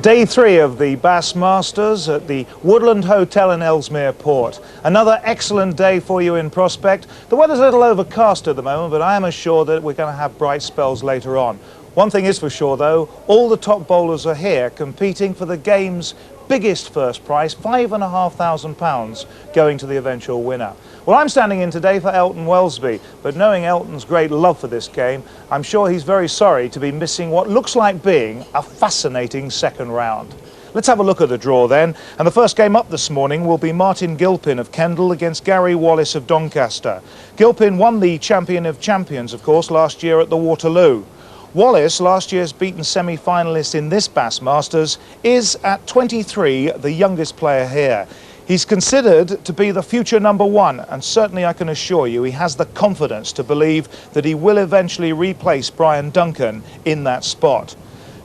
Day 3 of the Bass Masters at the Woodland Hotel in Ellesmere Port. Another excellent day for you in prospect. The weather's a little overcast at the moment, but I am assured that we're going to have bright spells later on. One thing is for sure though, all the top bowlers are here competing for the game's biggest first prize, £5,500 going to the eventual winner. Well, I'm standing in today for Elton Welsby, but knowing Elton's great love for this game, I'm sure he's very sorry to be missing what looks like being a fascinating second round. Let's have a look at the draw then, and the first game up this morning will be Martin Gilpin of Kendal against Gary Wallace of Doncaster. Gilpin won the Champion of Champions, of course, last year at the Waterloo. Wallace, last year's beaten semi-finalist in this Bass Masters, is at 23 the youngest player here. He's considered to be the future #1, and certainly I can assure you he has the confidence to believe that he will eventually replace Brian Duncan in that spot.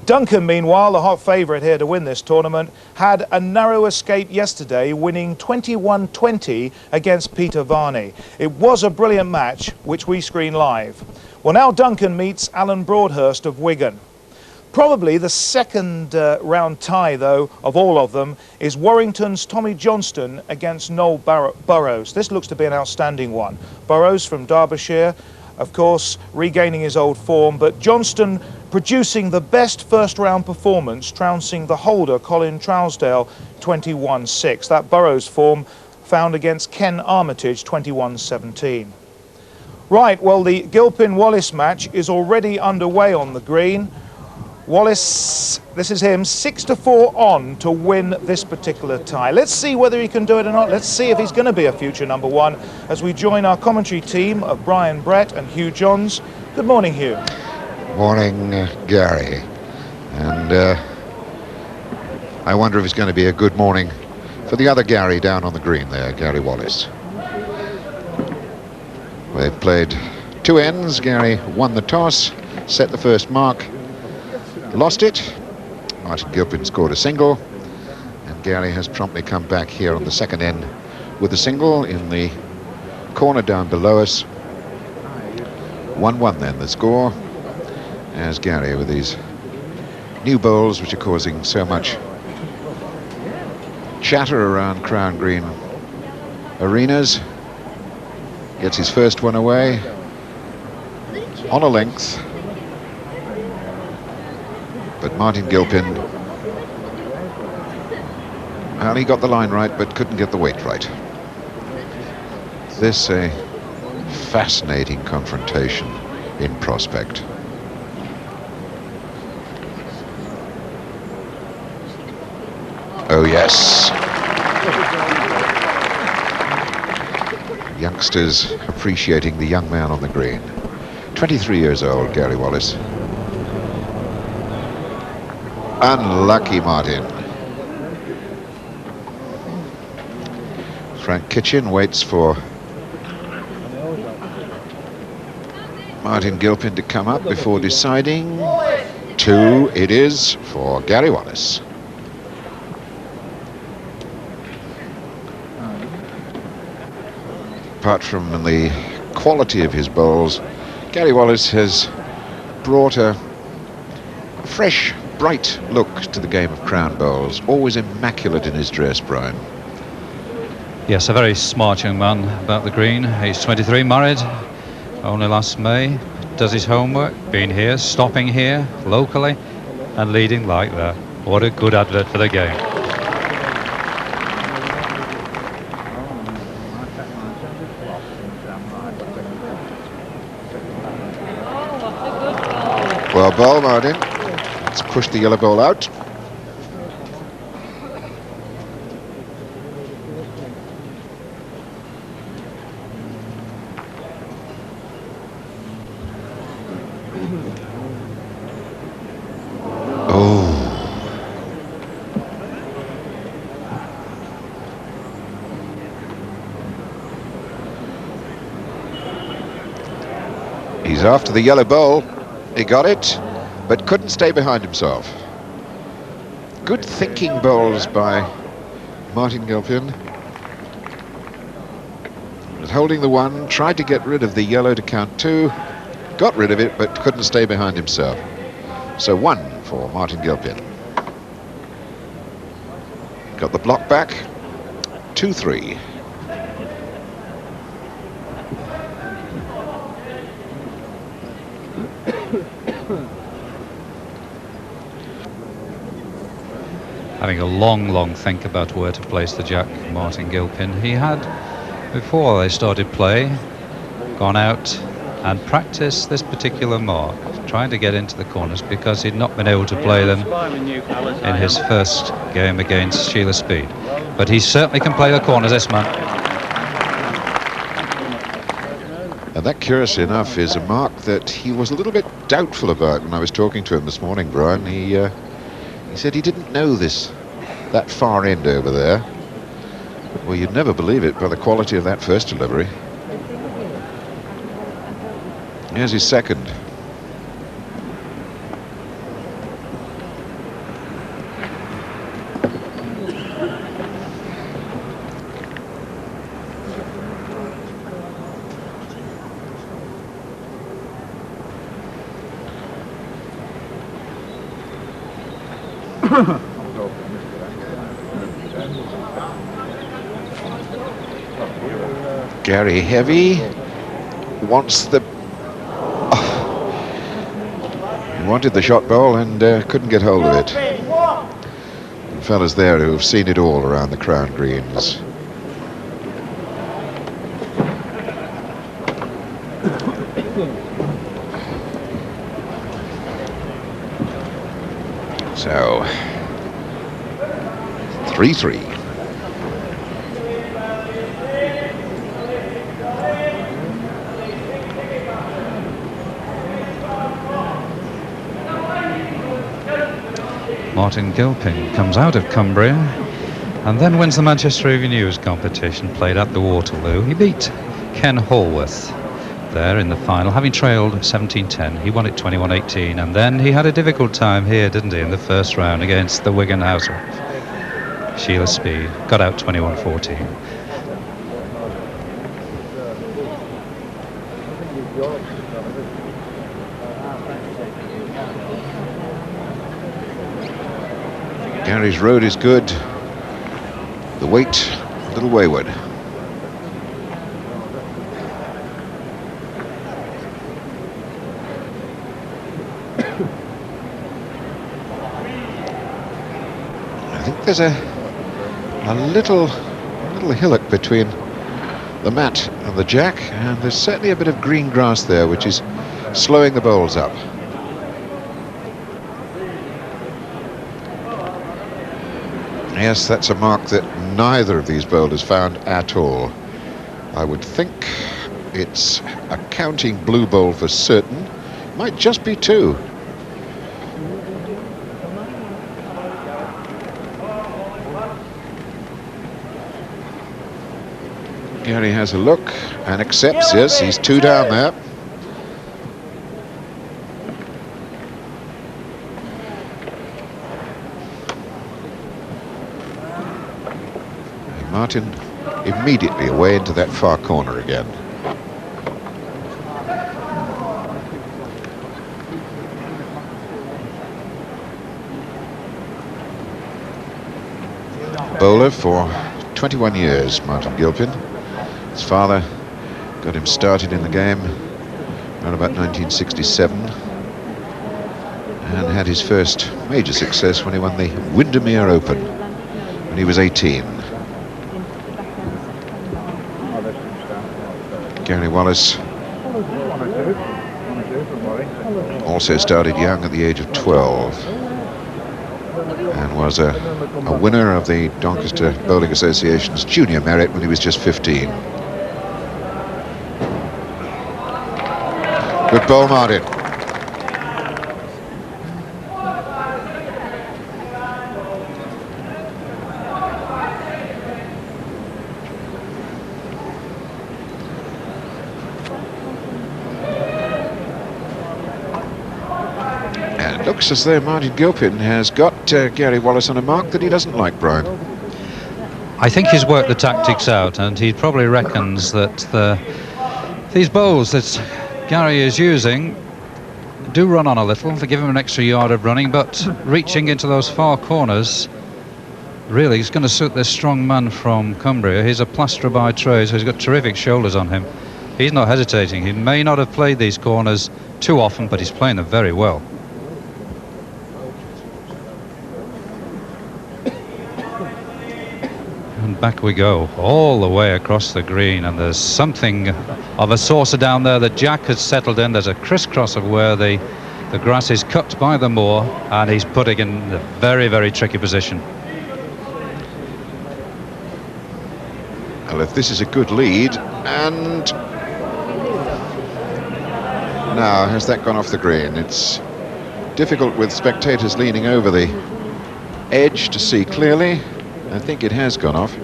Duncan, meanwhile, the hot favourite here to win this tournament, had a narrow escape yesterday, winning 21-20 against Peter Varney. It was a brilliant match, which we screen live. Well, now Duncan meets Alan Broadhurst of Wigan. Probably the second round tie, though, of all of them, is Warrington's Tommy Johnston against Noel Burrows. This looks to be an outstanding one. Burrows from Derbyshire, of course, regaining his old form, but Johnston producing the best first-round performance, trouncing the holder, Colin Trousdale, 21-6. That Burrows form found against Ken Armitage, 21-17. Right, well, the Gilpin-Wallace match is already underway on the green. Wallace, this is him, 6-4 on to win this particular tie. Let's see whether he can do it or not. Let's see if he's going to be a future #1 as we join our commentary team of Brian Brett and Hugh Johns. Good morning, Hugh. Morning, Gary. And I wonder if it's going to be a good morning for the other Gary down on the green there, Gary Wallace. They've played two ends. Gary won the toss, set the first mark, lost it. Martin Gilpin scored a single, and Gary has promptly come back here on the second end with a single in the corner down below us. 1-1 then the score, as Gary with these new bowls which are causing so much chatter around Crown Green arenas gets his first one away on a length. But Martin Gilpin, well, he got the line right but couldn't get the weight right. This a fascinating confrontation in prospect. Oh yes. Youngsters appreciating the young man on the green. 23 years old, Gary Wallace. Unlucky Martin. Frank Kitchen waits for Martin Gilpin to come up before deciding. 2 it is for Gary Wallace. Apart from the quality of his bowls, Gary Wallace has brought a fresh, bright look to the game of Crown bowls. Always immaculate in his dress, Brian. Yes, a very smart young man about the green. He's 23, married only last May. Does his homework, been here, stopping here, locally, and leading like that. What a good advert for the game. Well, ball, Martin. Let's push the yellow ball out. Oh. He's after the yellow ball. He got it, but couldn't stay behind himself. Good thinking bowls by Martin Gilpin. Was holding the one, tried to get rid of the yellow to count 2, got rid of it, but couldn't stay behind himself. So 1 for Martin Gilpin. Got the block back. 2-3. Having a long think about where to place the jack, Martin Gilpin. He had, before they started play, gone out and practiced this particular mark, trying to get into the corners because he'd not been able to play them in his first game against Sheila Speed. But he certainly can play the corners, this man. And that, curiously enough, is a mark that he was a little bit doubtful about when I was talking to him this morning, Brian. He said he didn't know that far end over there. Well, you'd never believe it by the quality of that first delivery. Here's his second. Gary heavy wants the he wanted the shot ball and couldn't get hold of it. And fellas there who have seen it all around the Crown Greens. So 3-3. Martin Gilpin comes out of Cumbria and then wins the Manchester Evening News competition played at the Waterloo. He beat Ken Hallworth there in the final, having trailed 17-10. He won it 21-18, and then he had a difficult time here, didn't he, in the first round against the Wigan housewife Sheila Speed. Got out 21-14. Gary's road is good. The weight a little wayward. I think there's a little hillock between the mat and the jack, and there's certainly a bit of green grass there which is slowing the bowls up. Yes, that's a mark that neither of these bowlers found at all. I would think it's a counting blue bowl for certain. Might just be two. Gary has a look and accepts. Yes, he's two down there. Martin immediately away into that far corner again. Bowler for 21 years, Martin Gilpin. His father got him started in the game around about 1967 and had his first major success when he won the Windermere Open when he was 18. Gary Wallace also started young at the age of 12 and was a winner of the Doncaster Bowling Association's junior merit when he was just 15. Good bowl, Martin. Looks as though Martin Gilpin has got Gary Wallace on a mark that he doesn't like, Brian. I think he's worked the tactics out, and he probably reckons that these bowls that Gary is using do run on a little to give him an extra yard of running, but reaching into those far corners really, he's going to suit this strong man from Cumbria. He's a plasterer by trade, so he's got terrific shoulders on him. He's not hesitating. He may not have played these corners too often, but he's playing them very well. And back we go, all the way across the green, and there's something of a saucer down there. The jack has settled in. There's a crisscross of where the grass is cut by the moor, and he's putting in a very, very tricky position. Well, if this is a good lead, and now has that gone off the green? It's difficult with spectators leaning over the edge to see clearly. I think it has gone off.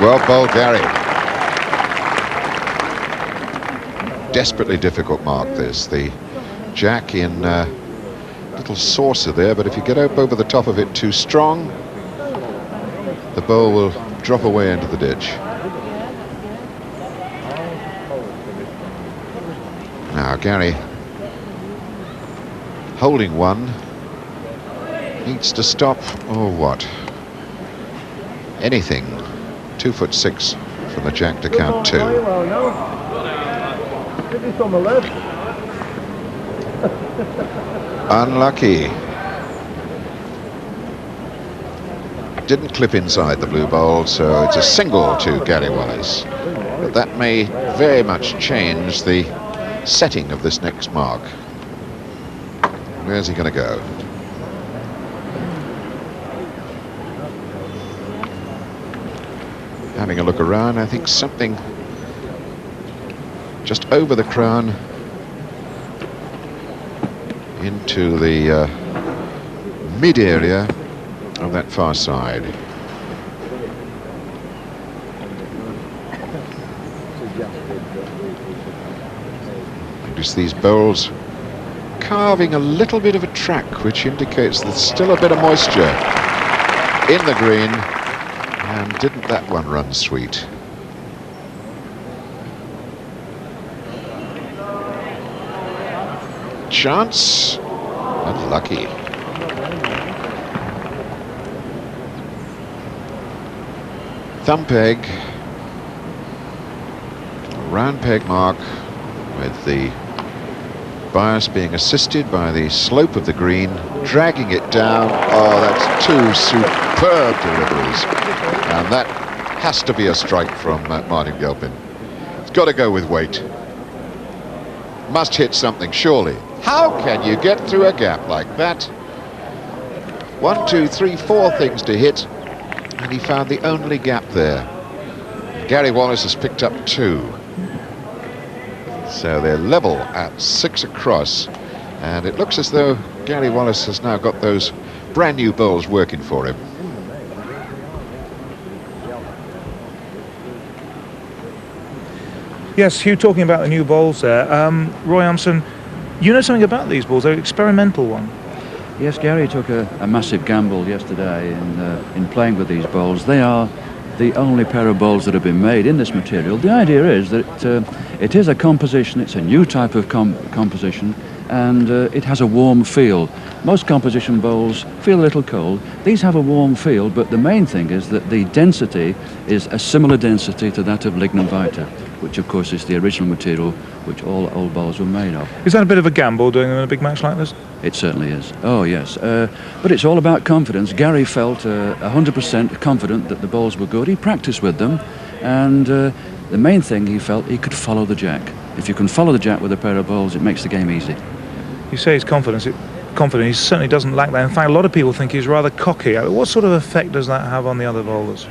Well bowled, Gary. Desperately difficult mark this. The jack in little saucer there, but if you get up over the top of it too strong, the bowl will drop away into the ditch. Now Gary, holding one, needs to stop, or what? Anything. 2'6" from the jack to count 2. Unlucky. Didn't clip inside the blue bowl, so it's a single to Gary Wallace. But that may very much change the setting of this next mark. Where's he going to go? Having a look around, I think something just over the crown into the mid area of that far side. Notice these bowls carving a little bit of a track, which indicates there's still a bit of moisture in the green. And didn't that one run sweet? Chance. Unlucky. Thumb peg. Round peg mark, with the bias being assisted by the slope of the green, dragging it down. Oh, that's two superb deliveries. And that has to be a strike from Martin Gilpin. It's got to go with weight. Must hit something, surely. How can you get through a gap like that? 1, 2, 3, 4 things to hit, and he found the only gap there. Gary Wallace has picked up 2. So they're level at 6 across, and it looks as though Gary Wallace has now got those brand new bowls working for him. Yes, Hugh, talking about the new balls there. Roy Armstrong, you know something about these balls? They're an experimental one. Yes, Gary took a massive gamble yesterday in playing with these bowls. They are the only pair of bowls that have been made in this material. The idea is that it is a composition, it's a new type of composition, and it has a warm feel. Most composition bowls feel a little cold. These have a warm feel, but the main thing is that the density is a similar density to that of lignum vitae, which of course is the original material which all old bowls were made of. Is that a bit of a gamble doing them in a big match like this? It certainly is. Oh yes, but it's all about confidence. Gary felt 100% confident that the bowls were good. He practiced with them, and the main thing, he felt he could follow the jack. If you can follow the jack with a pair of bowls, it makes the game easy. You say he's confident. He certainly doesn't lack that. In fact, a lot of people think he's rather cocky. What sort of effect does that have on the other bowlers?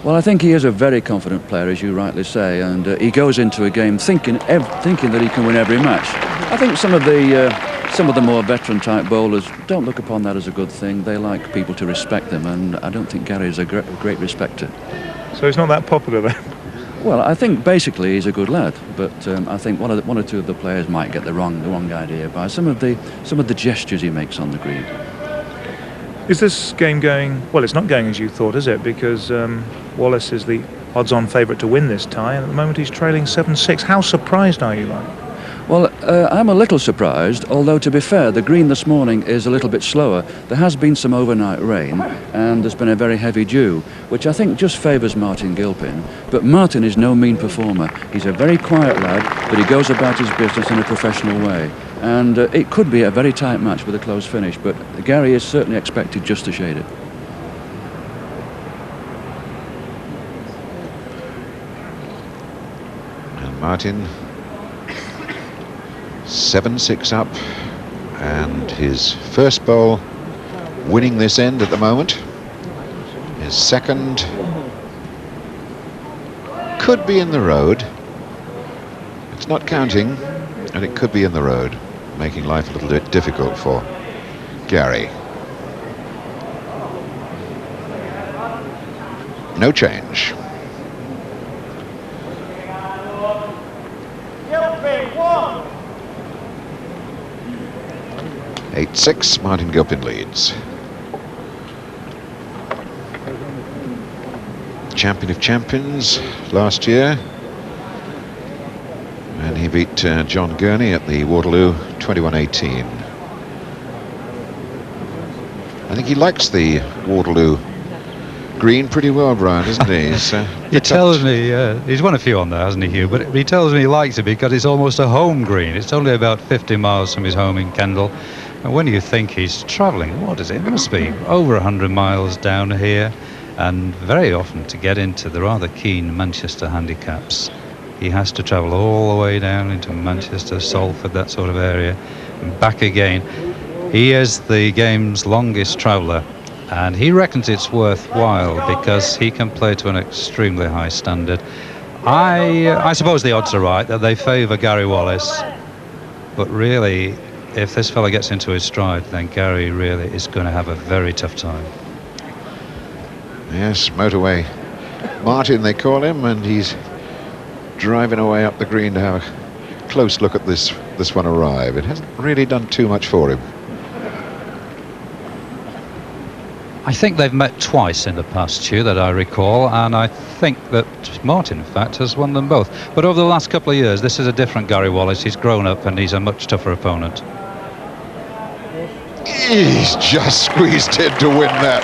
Well, I think he is a very confident player, as you rightly say, and he goes into a game thinking that he can win every match. I think some of the more veteran-type bowlers don't look upon that as a good thing. They like people to respect them, and I don't think Gary is a great respecter. So he's not that popular then? Well, I think basically he's a good lad, but I think one or two of the players might get the wrong idea by some of the gestures he makes on the green. Is this game going... Well, it's not going as you thought, is it? Because Wallace is the odds-on favourite to win this tie, and at the moment he's trailing 7-6. How surprised are you, like? Well, I'm a little surprised, although to be fair, the green this morning is a little bit slower. There has been some overnight rain and there's been a very heavy dew, which I think just favours Martin Gilpin. But Martin is no mean performer. He's a very quiet lad, but he goes about his business in a professional way. And it could be a very tight match with a close finish, but Gary is certainly expected just to shade it. And Martin 7-6 up, and his first bowl winning this end at the moment. His second could be in the road. It's not counting, and it could be in the road, making life a little bit difficult for Gary. No change. 8-6, Martin Gilpin leads. Champion of champions last year, and he beat John Gurney at the Waterloo 21-18. I think he likes the Waterloo green pretty well, Brian, doesn't he? He tells me, he's won a few on there, hasn't he, Hugh? But he tells me he likes it because it's almost a home green. It's only about 50 miles from his home in Kendal. And when you think he's travelling, what is it? It must be over 100 miles down here. And very often to get into the rather keen Manchester handicaps, he has to travel all the way down into Manchester, Salford, that sort of area, and back again. He is the game's longest traveller, and he reckons it's worthwhile because he can play to an extremely high standard. I suppose the odds are right that they favour Gary Wallace, but really, if this fella gets into his stride, then Gary really is going to have a very tough time. Yes, motorway Martin they call him, and he's driving away up the green to have a close look at this one arrive. It hasn't really done too much for him. I think they've met twice in the past, Hugh, that I recall, and I think that Martin, in fact, has won them both. But over the last couple of years, this is a different Gary Wallace. He's grown up and he's a much tougher opponent. He's just squeezed in to win that.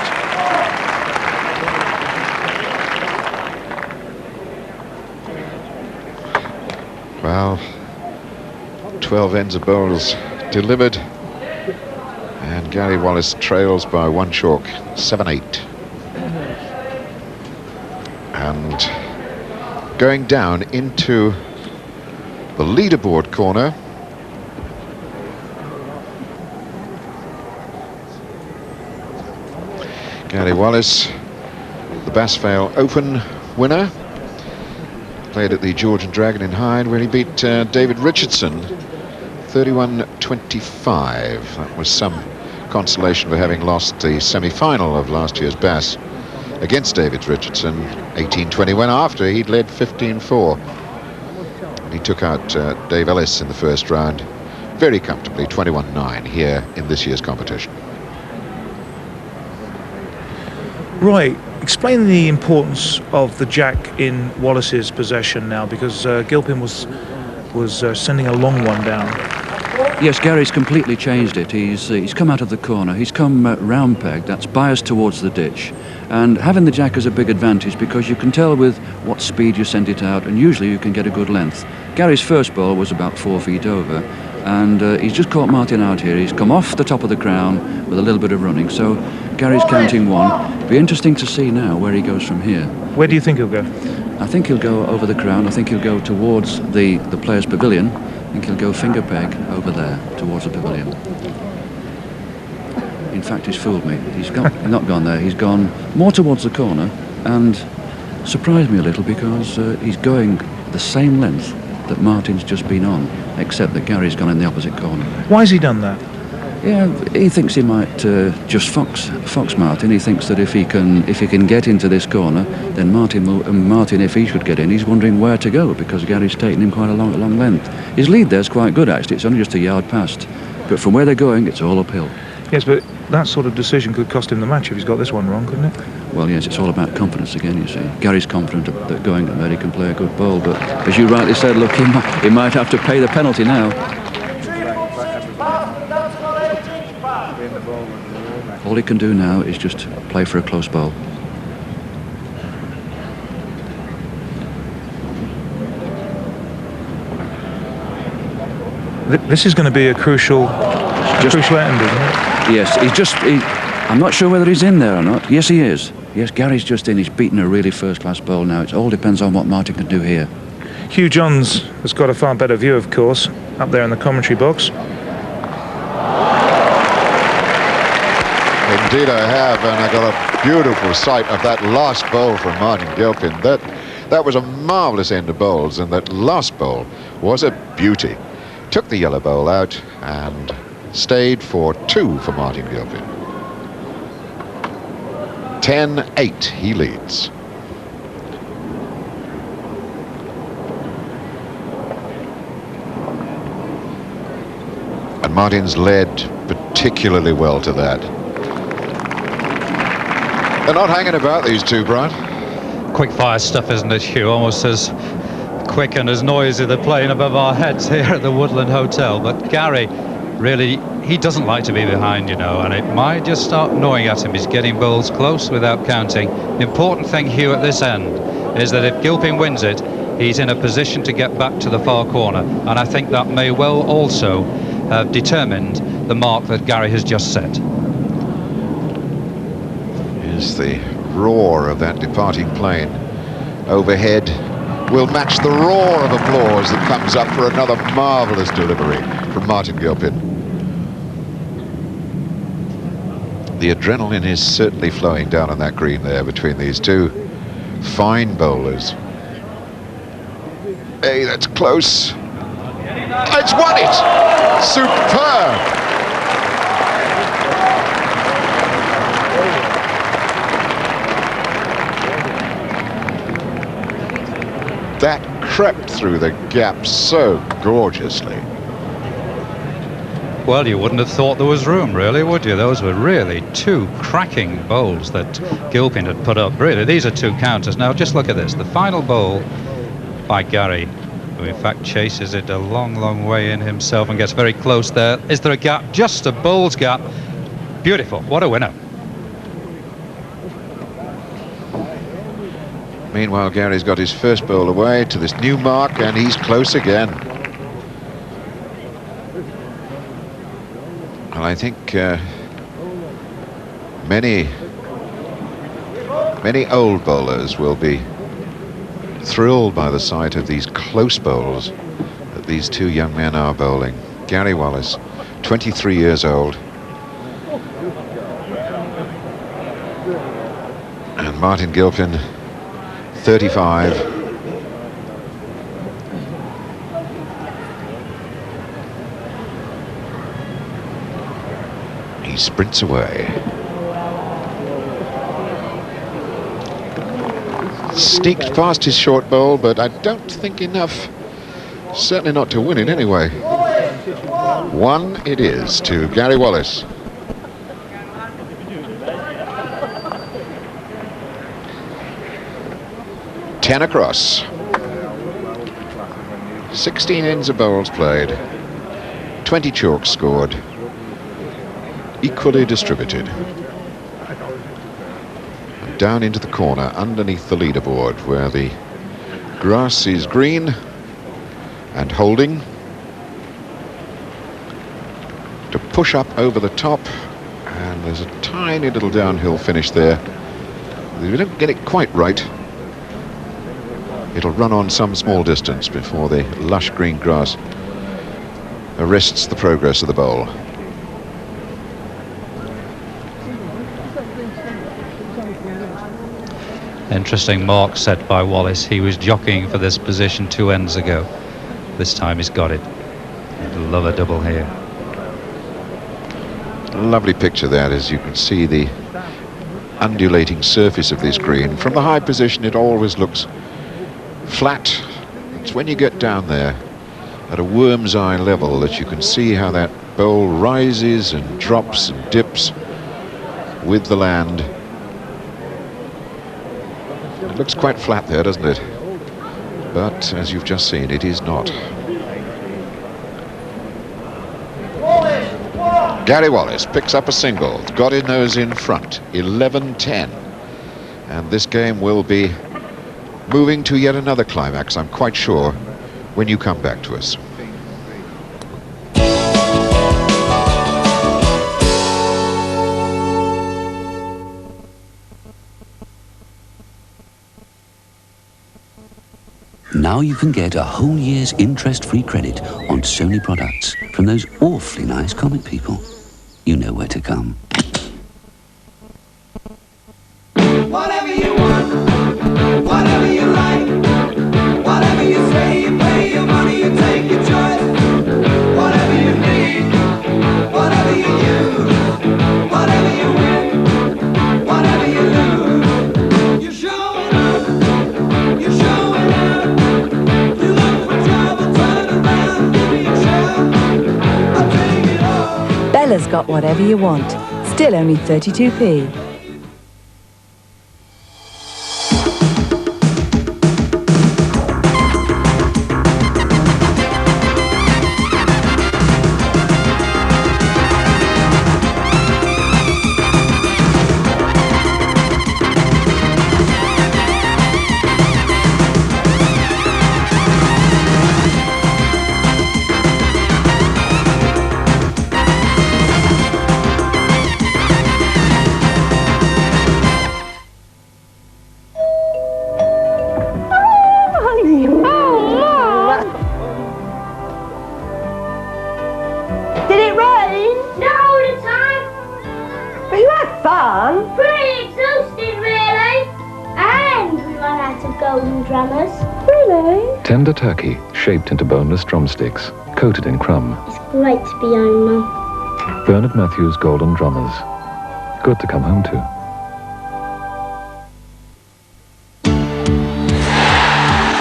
Well, 12 ends of bowls delivered, and Gary Wallace trails by one chalk, 7-8. And going down into the leaderboard corner, Gary Wallace, the Bassvale Open winner, played at the George and Dragon in Hyde, where he beat David Richardson 31-25. That was some consolation for having lost the semi-final of last year's Bass against David Richardson 18-21 after he'd led 15-4. And he took out Dave Ellis in the first round very comfortably, 21-9 here in this year's competition. Roy, explain the importance of the jack in Wallace's possession now, because Gilpin was sending a long one down. Yes, Gary's completely changed it. He's come out of the corner. He's come round peg. That's biased towards the ditch. And having the jack is a big advantage because you can tell with what speed you send it out, and usually you can get a good length. Gary's first ball was about 4 feet over, and he's just caught Martin out here. He's come off the top of the crown with a little bit of running. So Gary's counting one. Be interesting to see now where he goes from here. Where do you think he'll go? I think he'll go over the crown. I think he'll go towards the players' pavilion. I think he'll go finger peg over there towards the pavilion. In fact, he's fooled me. He's not gone there. He's gone more towards the corner and surprised me a little because he's going the same length that Martin's just been on, except that Gary's gone in the opposite corner. Why has he done that? Yeah, he thinks he might just fox Martin. He thinks that if he can get into this corner, then Martin, if he should get in, he's wondering where to go because Gary's taken him quite a long length. His lead there's quite good actually. It's only just a yard past, but from where they're going, it's all uphill. Yes, but that sort of decision could cost him the match if he's got this one wrong, couldn't it? Well, yes, it's all about confidence again, you see. Gary's confident that going at that he can play a good bowl, but as you rightly said, look, he might have to pay the penalty now. All he can do now is just play for a close bowl. This is going to be a crucial end, isn't it? Yes, I'm not sure whether he's in there or not. Yes, he is. Yes, Gary's just in. He's beaten a really first-class bowl now. It all depends on what Martin can do here. Hugh Johns has got a far better view, of course, up there in the commentary box. Indeed I have, and I got a beautiful sight of that last bowl from Martin Gilpin. That was a marvellous end of bowls, and that last bowl was a beauty. Took the yellow bowl out and stayed for 2 for Martin Gilpin. 10-8 he leads. And Martin's led particularly well to that. They're not hanging about, these two, Brian. Quick fire stuff, isn't it, Hugh? Almost as quick and as noisy. They're playing above our heads here at the Woodland Hotel. But Gary, really, he doesn't like to be behind, you know, and it might just start gnawing at him. He's getting bowls close without counting. The important thing, Hugh, at this end is that if Gilpin wins it, he's in a position to get back to the far corner, and I think that may well also have determined the mark that Gary has just set. Here's the roar of that departing plane overhead. Will match the roar of applause that comes up for another marvellous delivery from Martin Gilpin. The adrenaline is certainly flowing down on that green there between these two fine bowlers. Hey, that's close. It's won it! Superb! That crept through the gap so gorgeously. Well, you wouldn't have thought there was room, really, would you? Those were really 2 cracking bowls that Gilpin had put up. Really, these are 2 counters. Now, just look at this. The final bowl by Gary, who in fact chases it a long, long way in himself and gets very close there. Is there a gap? Just a bowl's gap. Beautiful. What a winner. Meanwhile, Gary's got his first bowl away to this new mark, and he's close again. And I think many old bowlers will be thrilled by the sight of these close bowls that these 2 young men are bowling. Gary Wallace, 23 years old, and Martin Gilpin, 35. He sprints away. Sneaked past his short bowl, but I don't think enough. Certainly not to win it anyway. 1 it is to Gary Wallace. Ten across. 16 ends of bowls played. 20 chalks scored. Equally distributed. And down into the corner underneath the leaderboard where the grass is green and holding. To push up over the top, and there's a tiny little downhill finish there. If you don't get it quite right, it'll run on some small distance before the lush green grass arrests the progress of the bowl. Interesting mark set by Wallace. He was jockeying for this position 2 ends ago. This time he's got it. He'd love a double here. Lovely picture there, as you can see the undulating surface of this green. From the high position it always looks flat. It's when you get down there at a worm's eye level that you can see how that bowl rises and drops and dips with the land. It looks quite flat there, doesn't it? But as you've just seen, it is not. Gary Wallace picks up a single, got his nose in front, 11-10. And this game will be moving to yet another climax, I'm quite sure, when you come back to us. Now you can get a whole year's interest-free credit on Sony products from those awfully nice comic people. You know where to come. Whatever you want, whatever you like, whatever you say, you pay your money, you take your choice. Whatever you need, whatever you use, whatever you win, whatever you lose. You're showing up, you're showing out. You look for trouble, turn around, give me a shot. I'll take it all. Bella's got whatever you want. Still only 32p. Did it rain? No, all the time. But you had fun. Pretty exhausting, really. And we run out of golden drummers. Really? Tender turkey, shaped into boneless drumsticks, coated in crumb. It's great to be home, Mum. Bernard Matthews Golden Drummers. Good to come home to.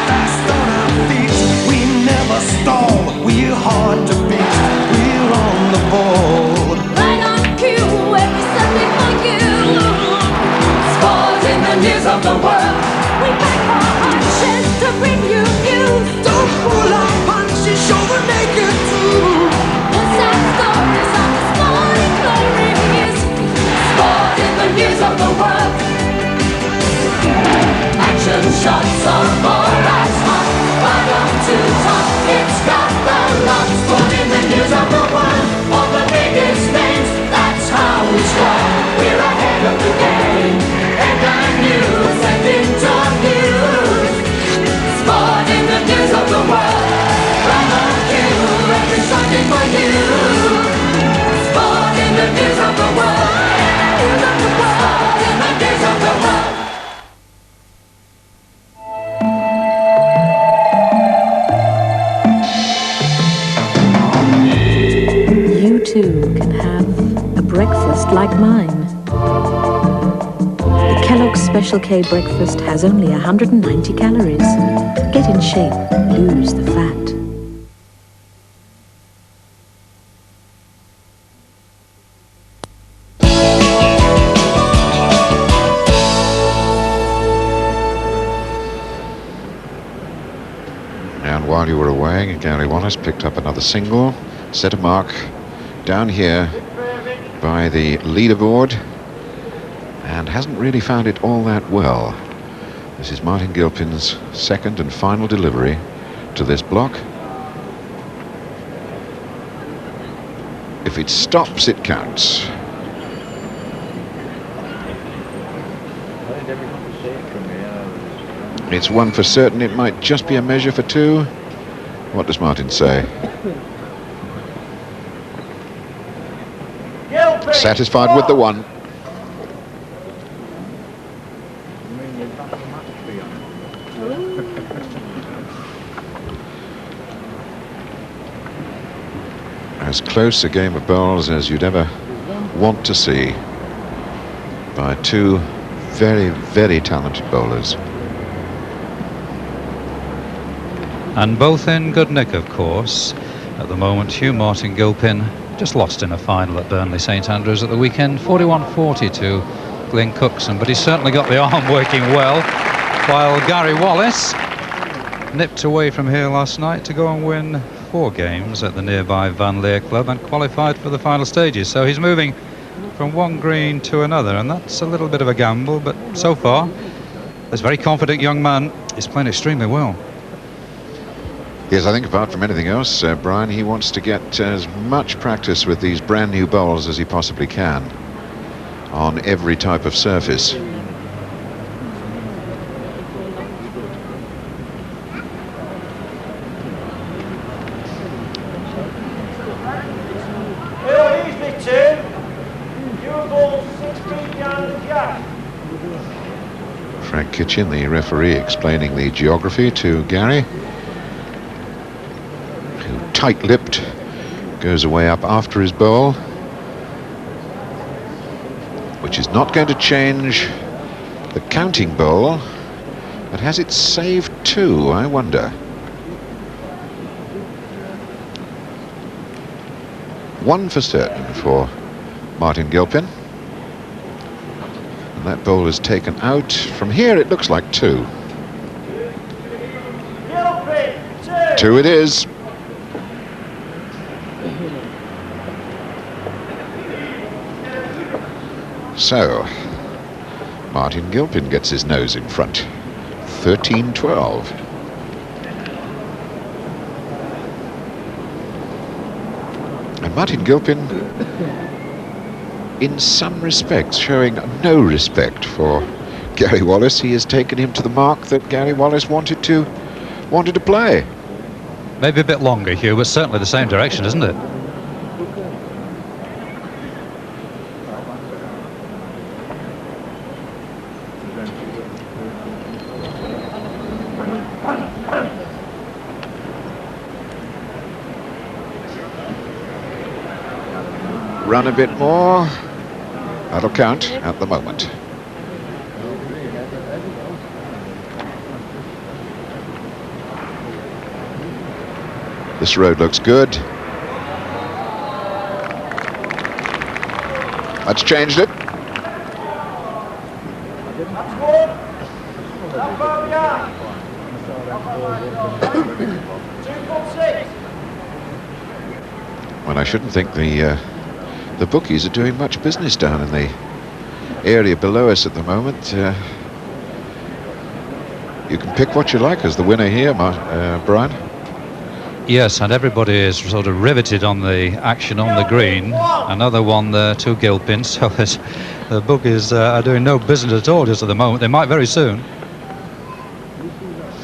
Fast on our feet, we never stall. We're hard to beat, we're on the ball. Right on cue, every Sunday for you. Sport in the news of the world. We pack our hunches to bring you news. Don't pull our punches, show the naked truth. The sad stories of the sporting glories. Sport in the news of the world. Action shots on more as hot. Bottom to top, it's got the lot. Sport in the news of the world. All the biggest names, that's how we score. We're ahead of the game. Headline news and interviews. Sport in the news of the world. Right on cue, every Sunday for you. Sport in the news of the world. News of the world. Sport in the news of the world. You too can have a breakfast like mine. The Kellogg's Special K breakfast has only 190 calories. Get in shape, lose the fat. And while you were away, Gary Wallace picked up another single, set a mark down here by the leaderboard, and hasn't really found it all that well. This is Martin Gilpin's second and final delivery to this block. If it stops, it counts. It's one for certain. It might just be a measure for two. What does Martin say? Satisfied with the one. As close a game of bowls as you'd ever want to see by two very, very talented bowlers. And both in good nick, of course. At the moment, Hugh Martin Gilpin just lost in a final at Burnley St Andrews at the weekend, 41-40 to Glyn Cookson, but he's certainly got the arm working well, while Gary Wallace nipped away from here last night to go and win 4 games at the nearby Van Leer Club and qualified for the final stages. So he's moving from one green to another, and that's a little bit of a gamble, but so far this very confident young man is playing extremely well. Yes, I think apart from anything else, Brian, he wants to get as much practice with these brand new bowls as he possibly can on every type of surface. Frank Kitchen, the referee, explaining the geography to Gary, who tight-lipped goes away up after his bowl, which is not going to change the counting bowl, but has it saved too, I wonder? One for certain for Martin Gilpin. And that bowl is taken out. From here it looks like 2. 2 it is. So, Martin Gilpin gets his nose in front. 13-12. And Martin Gilpin, in some respects, showing no respect for Gary Wallace. He has taken him to the mark that Gary Wallace wanted to play. Maybe a bit longer, Hugh, but certainly the same direction, isn't it? Run a bit more. That'll count at the moment. This road looks good. That's changed it. Well, I shouldn't think the bookies are doing much business down in the area below us at the moment. You can pick what you like as the winner here, Brian. Yes, and everybody is sort of riveted on the action on the green. Another one there to Gilpin, so the bookies are doing no business at all just at the moment. They might very soon.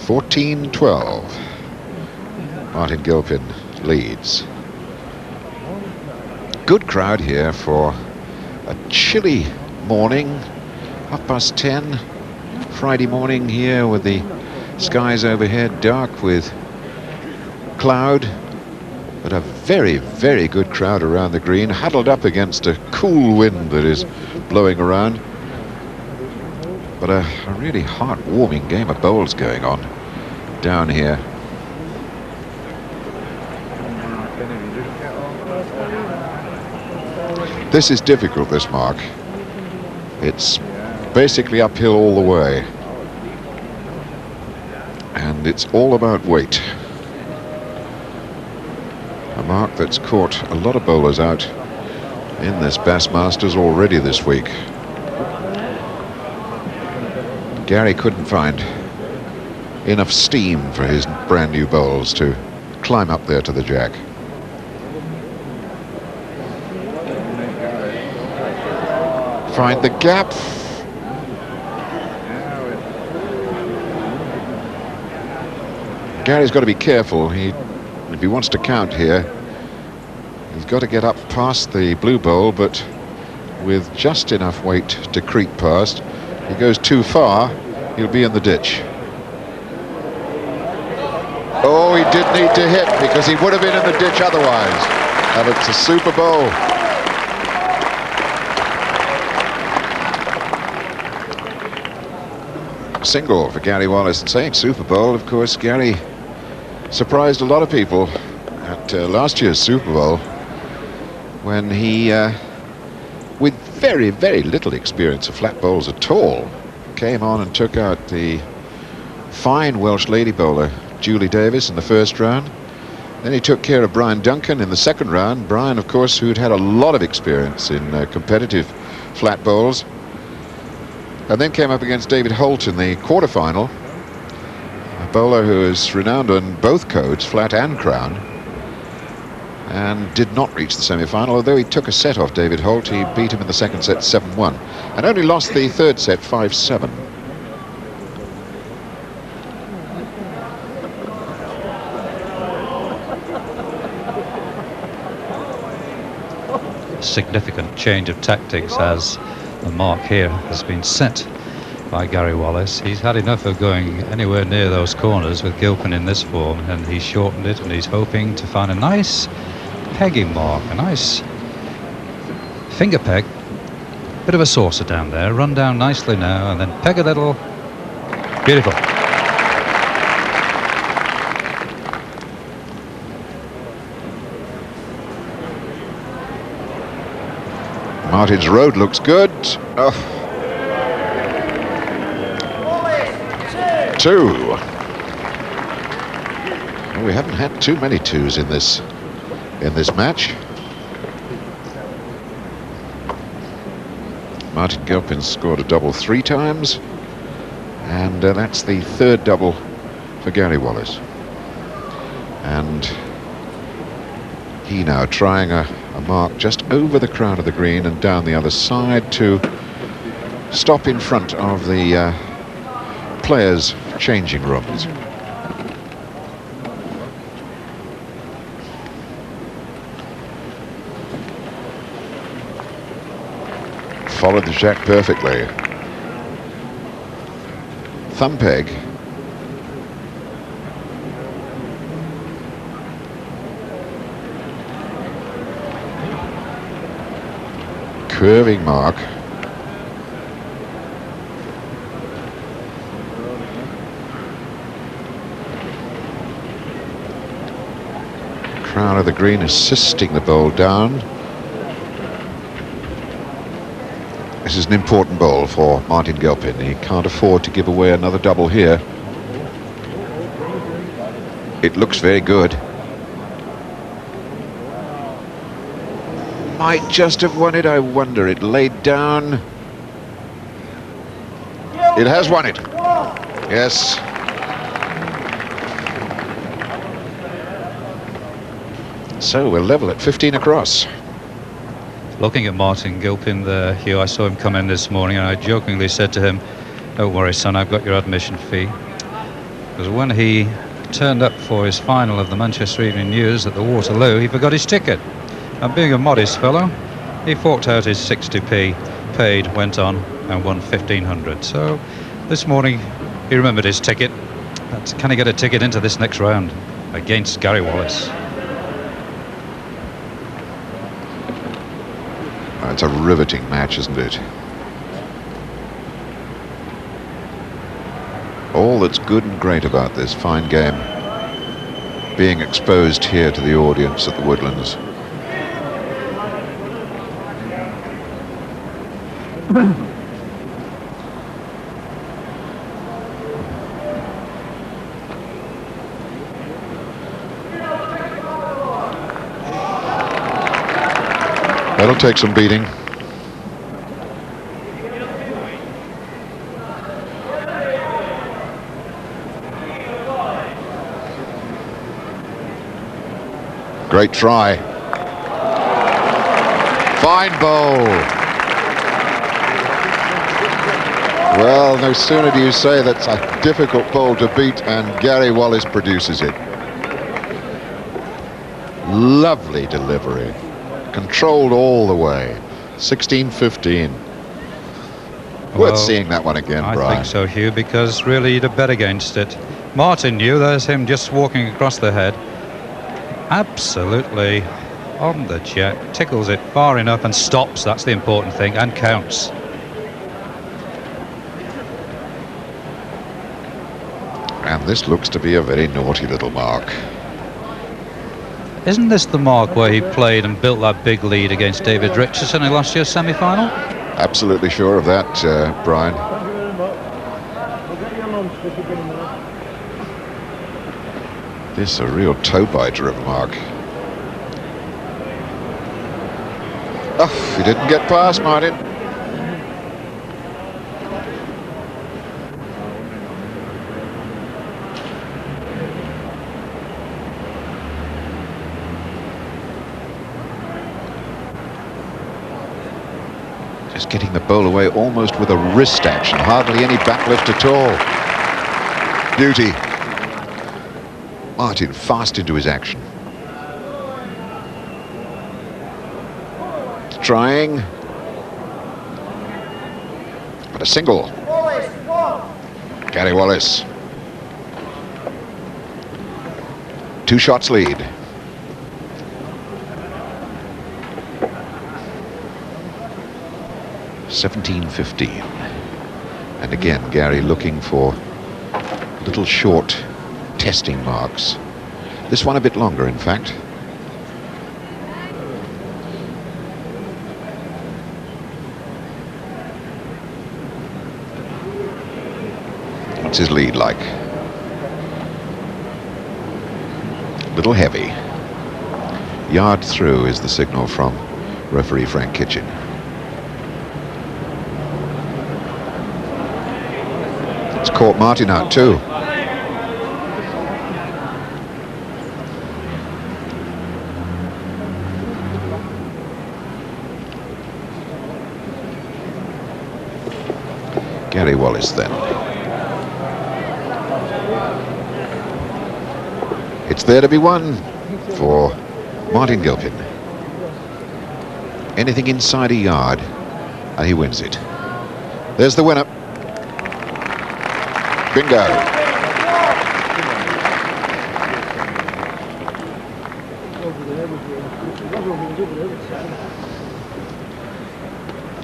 14-12. Martin Gilpin leads. Good crowd here for a chilly morning, 10:30 Friday morning here, with the skies overhead dark with cloud, but a very, very good crowd around the green, huddled up against a cool wind that is blowing around. But a really heart-warming game of bowls going on down here. This is difficult, this mark. It's basically uphill all the way. And it's all about weight. A mark that's caught a lot of bowlers out in this Bassmasters already this week. Gary couldn't find enough steam for his brand new bowls to climb up there to the jack. Find the gap. Gary's got to be careful. If he wants to count here, he's got to get up past the blue bowl, but with just enough weight to creep past. If he goes too far, he'll be in the ditch. Oh, he did need to hit, because he would have been in the ditch otherwise. And it's a super bowl. Single for Gary Wallace. And saying Super Bowl, of course, Gary surprised a lot of people at last year's Super Bowl when he, with very, very little experience of flat bowls at all, came on and took out the fine Welsh lady bowler Julie Davis in the first round. Then he took care of Brian Duncan in the second round. Brian, of course, who'd had a lot of experience in competitive flat bowls. And then came up against David Holt in the quarterfinal, a bowler who is renowned on both codes, flat and crown, and did not reach the semi-final. Although he took a set off David Holt, he beat him in the second set 7-1 and only lost the third set 5-7. Significant change of tactics as the mark here has been set by Gary Wallace. He's had enough of going anywhere near those corners with Gilpin in this form, and he's shortened it, and he's hoping to find a nice pegging mark, a nice finger peg, bit of a saucer down there, run down nicely now and then peg a little. Beautiful. Martin's road looks good. Oh. 2. Well, we haven't had too many 2s in this match. Martin Gilpin scored a double 3 times, and that's the third double for Gary Wallace. And he now trying a mark just over the crown of the green and down the other side to stop in front of the players' changing rooms. Followed the jack perfectly. Thumb peg. Curving mark. Crown of the green assisting the bowl down. This is an important bowl for Martin Gilpin. He can't afford to give away another double here. It looks very good. Might just have won it, I wonder. It laid down. It has won it. Yes. So we're level at 15 across. Looking at Martin Gilpin there, Hugh, I saw him come in this morning and I jokingly said to him, "Don't worry, son, I've got your admission fee." Because when he turned up for his final of the Manchester Evening News at the Waterloo, he forgot his ticket. And being a modest fellow, he forked out his 60p, paid, went on and won 1,500. So this morning he remembered his ticket. Can he get a ticket into this next round against Gary Wallace? It's a riveting match, isn't it? All that's good and great about this fine game being exposed here to the audience at the Woodlands. That'll take some beating. Great try. Fine bowl. Well, no sooner do you say that's a difficult bowl to beat, and Gary Wallace produces it. Lovely delivery. Controlled all the way. 16-15. Worth seeing that one again, Brian. I think so, Hugh, because really you'd have bet against it. Martin knew, there's him just walking across the head. Absolutely on the jack, tickles it far enough and stops, that's the important thing, and counts. And And this looks to be a very naughty little mark. Isn't this the mark where he played and built that big lead against David Richardson in last year's semi-final? Absolutely sure of that, Brian. This is a real toe biter of a mark. Oh, he didn't get past Martin. Just getting the bowl away almost with a wrist action, hardly any backlift at all. Beauty. Martin fast into his action. Trying. But a single. Gary Wallace. 2 shots lead. $17-15. And again, Gary looking for little short testing marks. This one a bit longer, in fact. What's his lead like? Little heavy. Yard through is the signal from referee Frank Kitchen. It's caught Martin out too. Gary Wallace then. It's there to be won for Martin Gilpin. Anything inside a yard and he wins it. There's the winner. Bingo.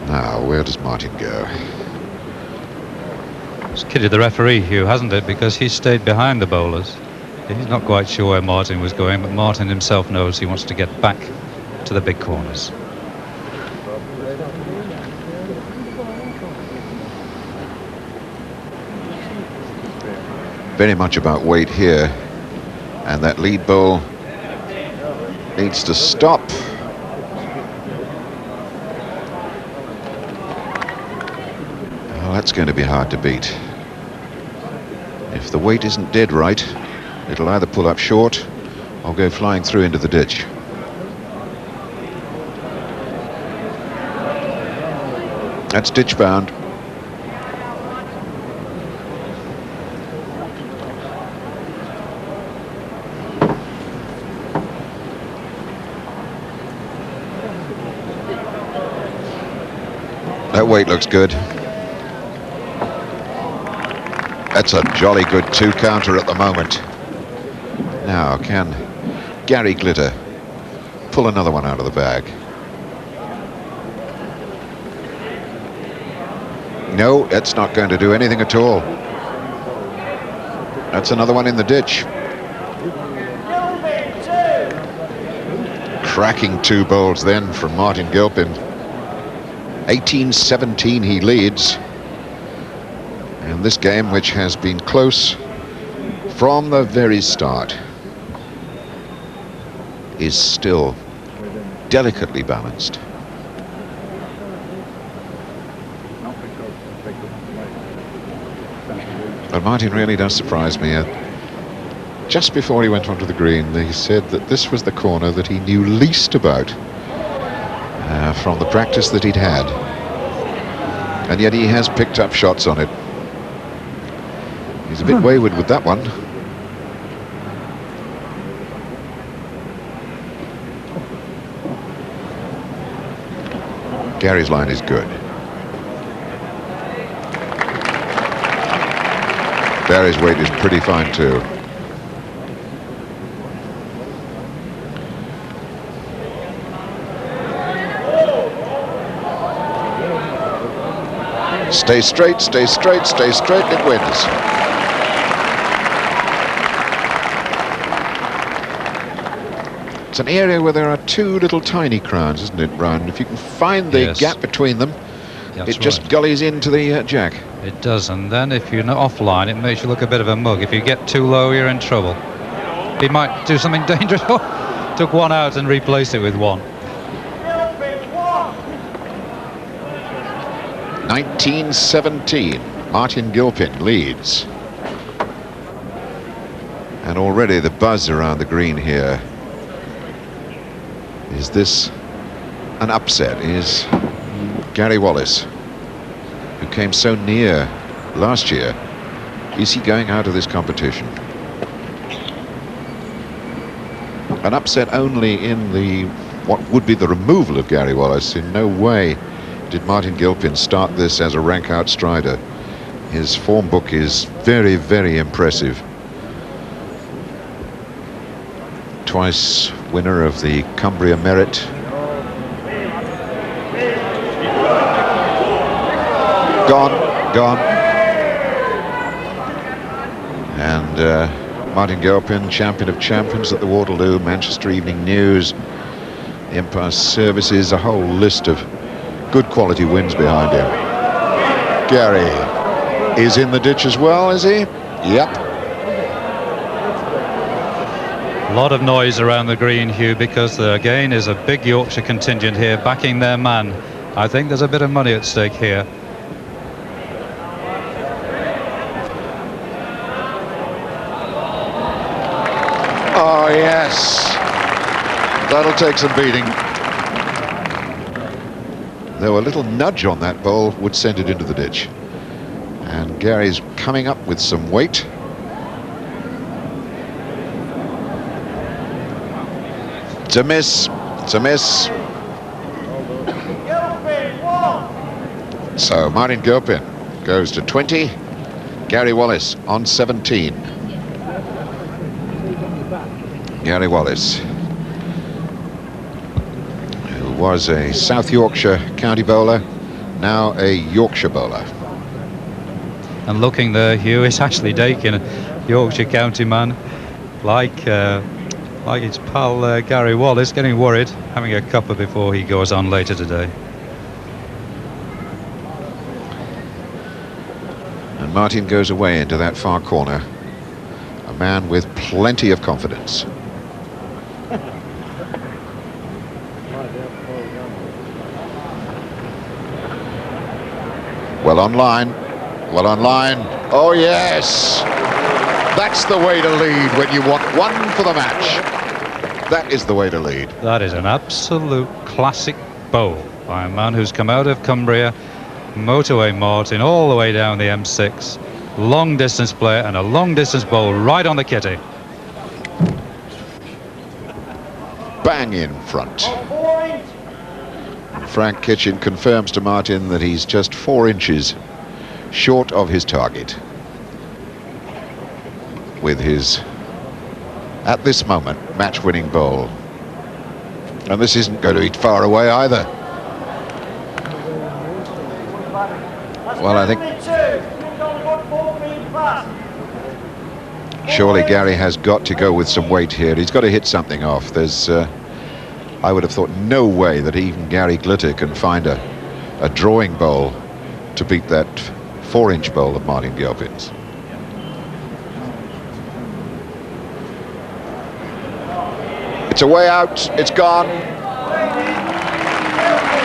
Now, where does Martin go? It's kidded the referee, Hugh, hasn't it? Because he stayed behind the bowlers. He's not quite sure where Martin was going, but Martin himself knows he wants to get back to the big corners. Very much about weight here, and that lead bowl needs to stop. Well, that's going to be hard to beat. If the weight isn't dead right, it'll either pull up short or go flying through into the ditch. That's ditch bound. That weight looks good. That's a jolly good 2 counter at the moment. Now, can Gary Glitter pull another one out of the bag? No, that's not going to do anything at all. That's another one in the ditch. Cracking 2 bowls then from Martin Gilpin. 18-17 he leads. And this game, which has been close from the very start, is still delicately balanced. But Martin really does surprise me. Just before he went onto the green, he said that this was the corner that he knew least about from the practice that he'd had. And yet he has picked up shots on it. He's a bit wayward with that one. Gary's line is good. Barry's weight is pretty fine too. Stay straight, stay straight, stay straight, it wins. It's an area where there are two little tiny crowns, isn't it, Brian? If you can find the gap between them, it just gullies into the jack. It does, and then if you're not offline, it makes you look a bit of a mug. If you get too low, you're in trouble. He might do something dangerous. Took one out and replaced it with one. 1917. Martin Gilpin leads. And already the buzz around the green here. Is this an upset? Is Gary Wallace, who came so near last year, is he going out of this competition? An upset only in the what would be the removal of Gary Wallace. In no way did Martin Gilpin start this as a rank outsider. His form book is very, very impressive. Twice winner of the Cumbria Merit. Gone. And Martin Gilpin, champion of champions at the Waterloo, Manchester Evening News, Empire Services, a whole list of good quality wins behind him. Gary is in the ditch as well, is he? Yep. A lot of noise around the green, Hugh, because there again is a big Yorkshire contingent here backing their man. I think there's a bit of money at stake here. Oh yes, that'll take some beating. Though a little nudge on that bowl would send it into the ditch. And Gary's coming up with some weight. It's a miss. It's a miss. So Martin Gilpin goes to 20. Gary Wallace on 17. Gary Wallace, who was a South Yorkshire county bowler, now a Yorkshire bowler. And looking there, Hugh, is Ashley Dakin, a Yorkshire county man, like his pal Gary Wallace, getting worried, having a cuppa before he goes on later today. And Martin goes away into that far corner, a man with plenty of confidence. Well on line. Oh yes, that's the way to lead when you want one for the match. That is the way to lead. That is an absolute classic bowl by a man who's come out of Cumbria, motorway Martin, all the way down the M6. Long distance player and a long distance bowl right on the kitty. Bang in front. Frank Kitchen confirms to Martin that he's just 4 inches short of his target with his, at this moment, match-winning bowl. And this isn't going to be far away either. Well, I think surely Gary has got to go with some weight here. He's got to hit something off. There's I would have thought no way that even Gary Glitter can find a drawing bowl to beat that 4-inch bowl of Martin Gilpin's. It's a way out, it's gone.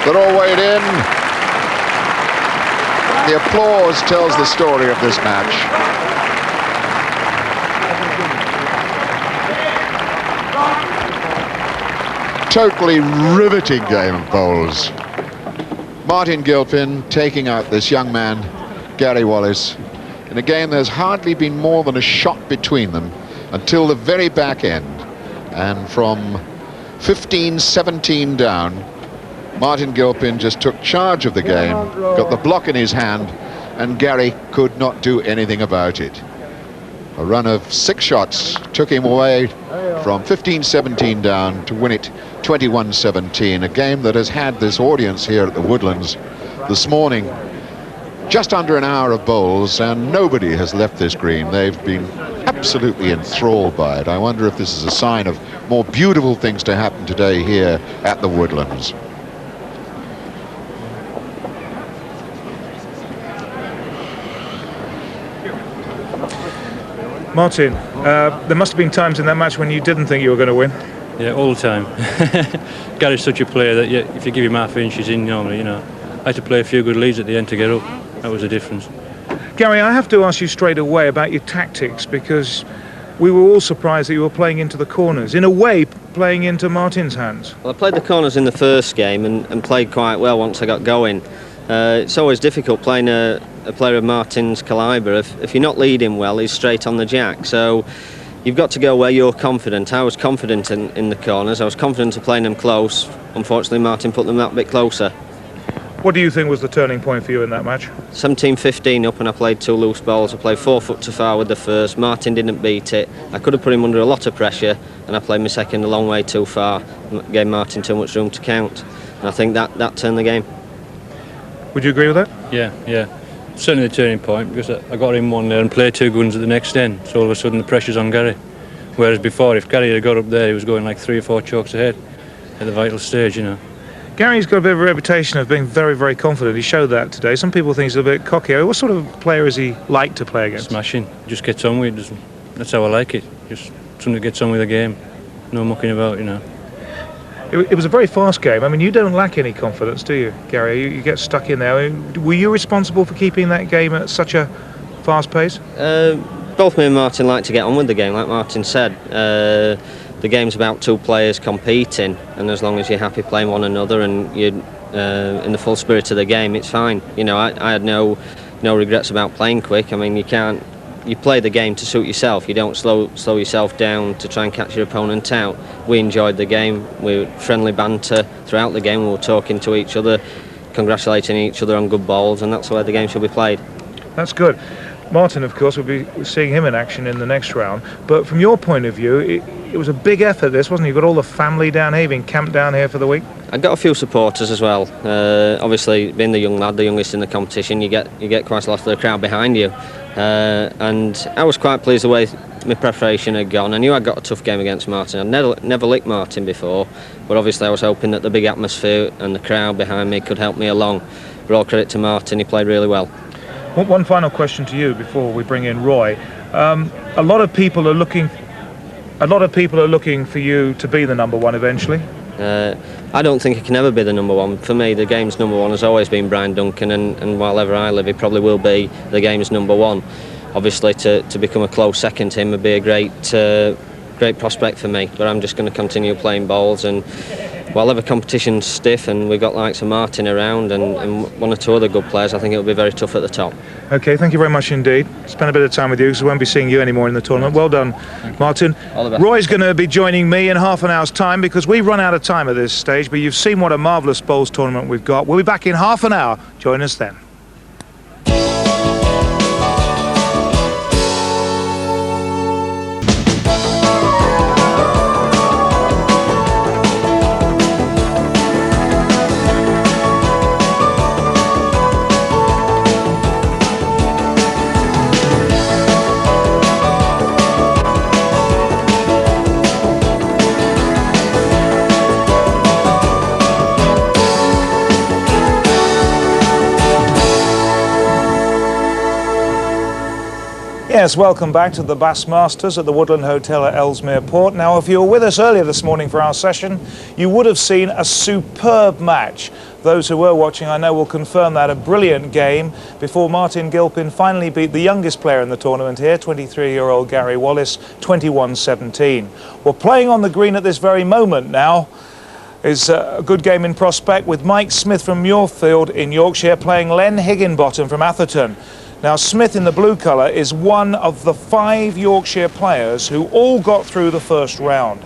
They're all weighed in. The applause tells the story of this match. Totally riveting game of bowls. Martin Gilpin taking out this young man, Gary Wallace, in a game there's hardly been more than a shot between them until the very back end. And from 15-17 down, Martin Gilpin just took charge of the game, got the block in his hand, and Gary could not do anything about it. A run of 6 shots took him away from 15-17 down to win it 21-17, a game that has had this audience here at the Woodlands this morning just under an hour of bowls, and nobody has left this green. They've been absolutely enthralled by it. I wonder if this is a sign of more beautiful things to happen today here at the Woodlands. Martin, there must have been times in that match when you didn't think you were going to win. Yeah, all the time. Gary's such a player that if you give him half inch, he's in normally, you know. I had to play a few good leads at the end to get up. That was the difference. Gary, I have to ask you straight away about your tactics, because we were all surprised that you were playing into the corners, in a way playing into Martin's hands. Well, I played the corners in the first game and played quite well once I got going. It's always difficult playing a player of Martin's calibre. If you're not leading well, he's straight on the jack. So you've got to go where you're confident. I was confident in the corners. I was confident of playing them close. Unfortunately, Martin put them that bit closer. What do you think was the turning point for you in that match? 17-15 up, and I played 2 loose balls. I played 4 foot to far with the first. Martin didn't beat it. I could have put him under a lot of pressure, and I played my second a long way too far. Gave Martin too much room to count, and I think that turned the game. Would you agree with that? Yeah. Certainly the turning point, because I got him one there and played 2 guns at the next end, so all of a sudden the pressure's on Gary. Whereas before, if Gary had got up there, he was going like 3 or 4 chokes ahead at the vital stage, you know. Gary's got a bit of a reputation of being very, very confident. He showed that today. Some people think he's a bit cocky. What sort of player is he like to play against? Smashing. Just gets on with it. That's how I like it. Just something that gets on with the game. No mucking about, you know. It was a very fast game. I mean, you don't lack any confidence, do you, Gary? You get stuck in there. I mean, were you responsible for keeping that game at such a fast pace? Both me and Martin like to get on with the game, like Martin said. The game's about 2 players competing, and as long as you're happy playing one another and you're in the full spirit of the game, it's fine. You know, I had no regrets about playing quick. I mean, you play the game to suit yourself. You don't slow yourself down to try and catch your opponent out. We enjoyed the game. We were friendly banter throughout the game. We were talking to each other, congratulating each other on good balls, and that's the way the game should be played. That's good. Martin, of course, we'll be seeing him in action in the next round. But from your point of view, it was a big effort, this, wasn't it? You've got all the family down here, you've been camped down here for the week. I got a few supporters as well. Obviously, being the young lad, the youngest in the competition, you get quite a lot of the crowd behind you. And I was quite pleased the way my preparation had gone. I knew I'd got a tough game against Martin. I'd never licked Martin before, but obviously I was hoping that the big atmosphere and the crowd behind me could help me along. But all credit to Martin, he played really well. One final question to you before we bring in Roy. A lot of people are looking for you to be the number 1 eventually. I don't think he can ever be the number 1. For me, the game's number 1 has always been Brian Duncan, and while ever I live, he probably will be the game's number 1. Obviously, to become a close second to him would be a great prospect for me. But I'm just going to continue playing balls, and while ever competition's stiff and we've got likes of Martin around and 1 or 2 other good players, I think it'll be very tough at the top. OK, thank you very much indeed. Spent a bit of time with you because we won't be seeing you anymore in the tournament. Well done, Martin. All the best. Roy's going to be joining me in half an hour's time because we run out of time at this stage, but you've seen what a marvellous bowls tournament we've got. We'll be back in half an hour. Join us then. Yes, welcome back to the Bass Masters at the Woodland Hotel at Ellesmere Port. Now, if you were with us earlier this morning for our session, you would have seen a superb match. Those who were watching, I know, will confirm that. A brilliant game before Martin Gilpin finally beat the youngest player in the tournament here, 23-year-old Gary Wallis, 21-17. Well, playing on the green at this very moment now is a good game in prospect with Mike Smith from Muirfield in Yorkshire playing Len Higginbottom from Atherton. Now, Smith in the blue colour is one of the 5 Yorkshire players who all got through the first round.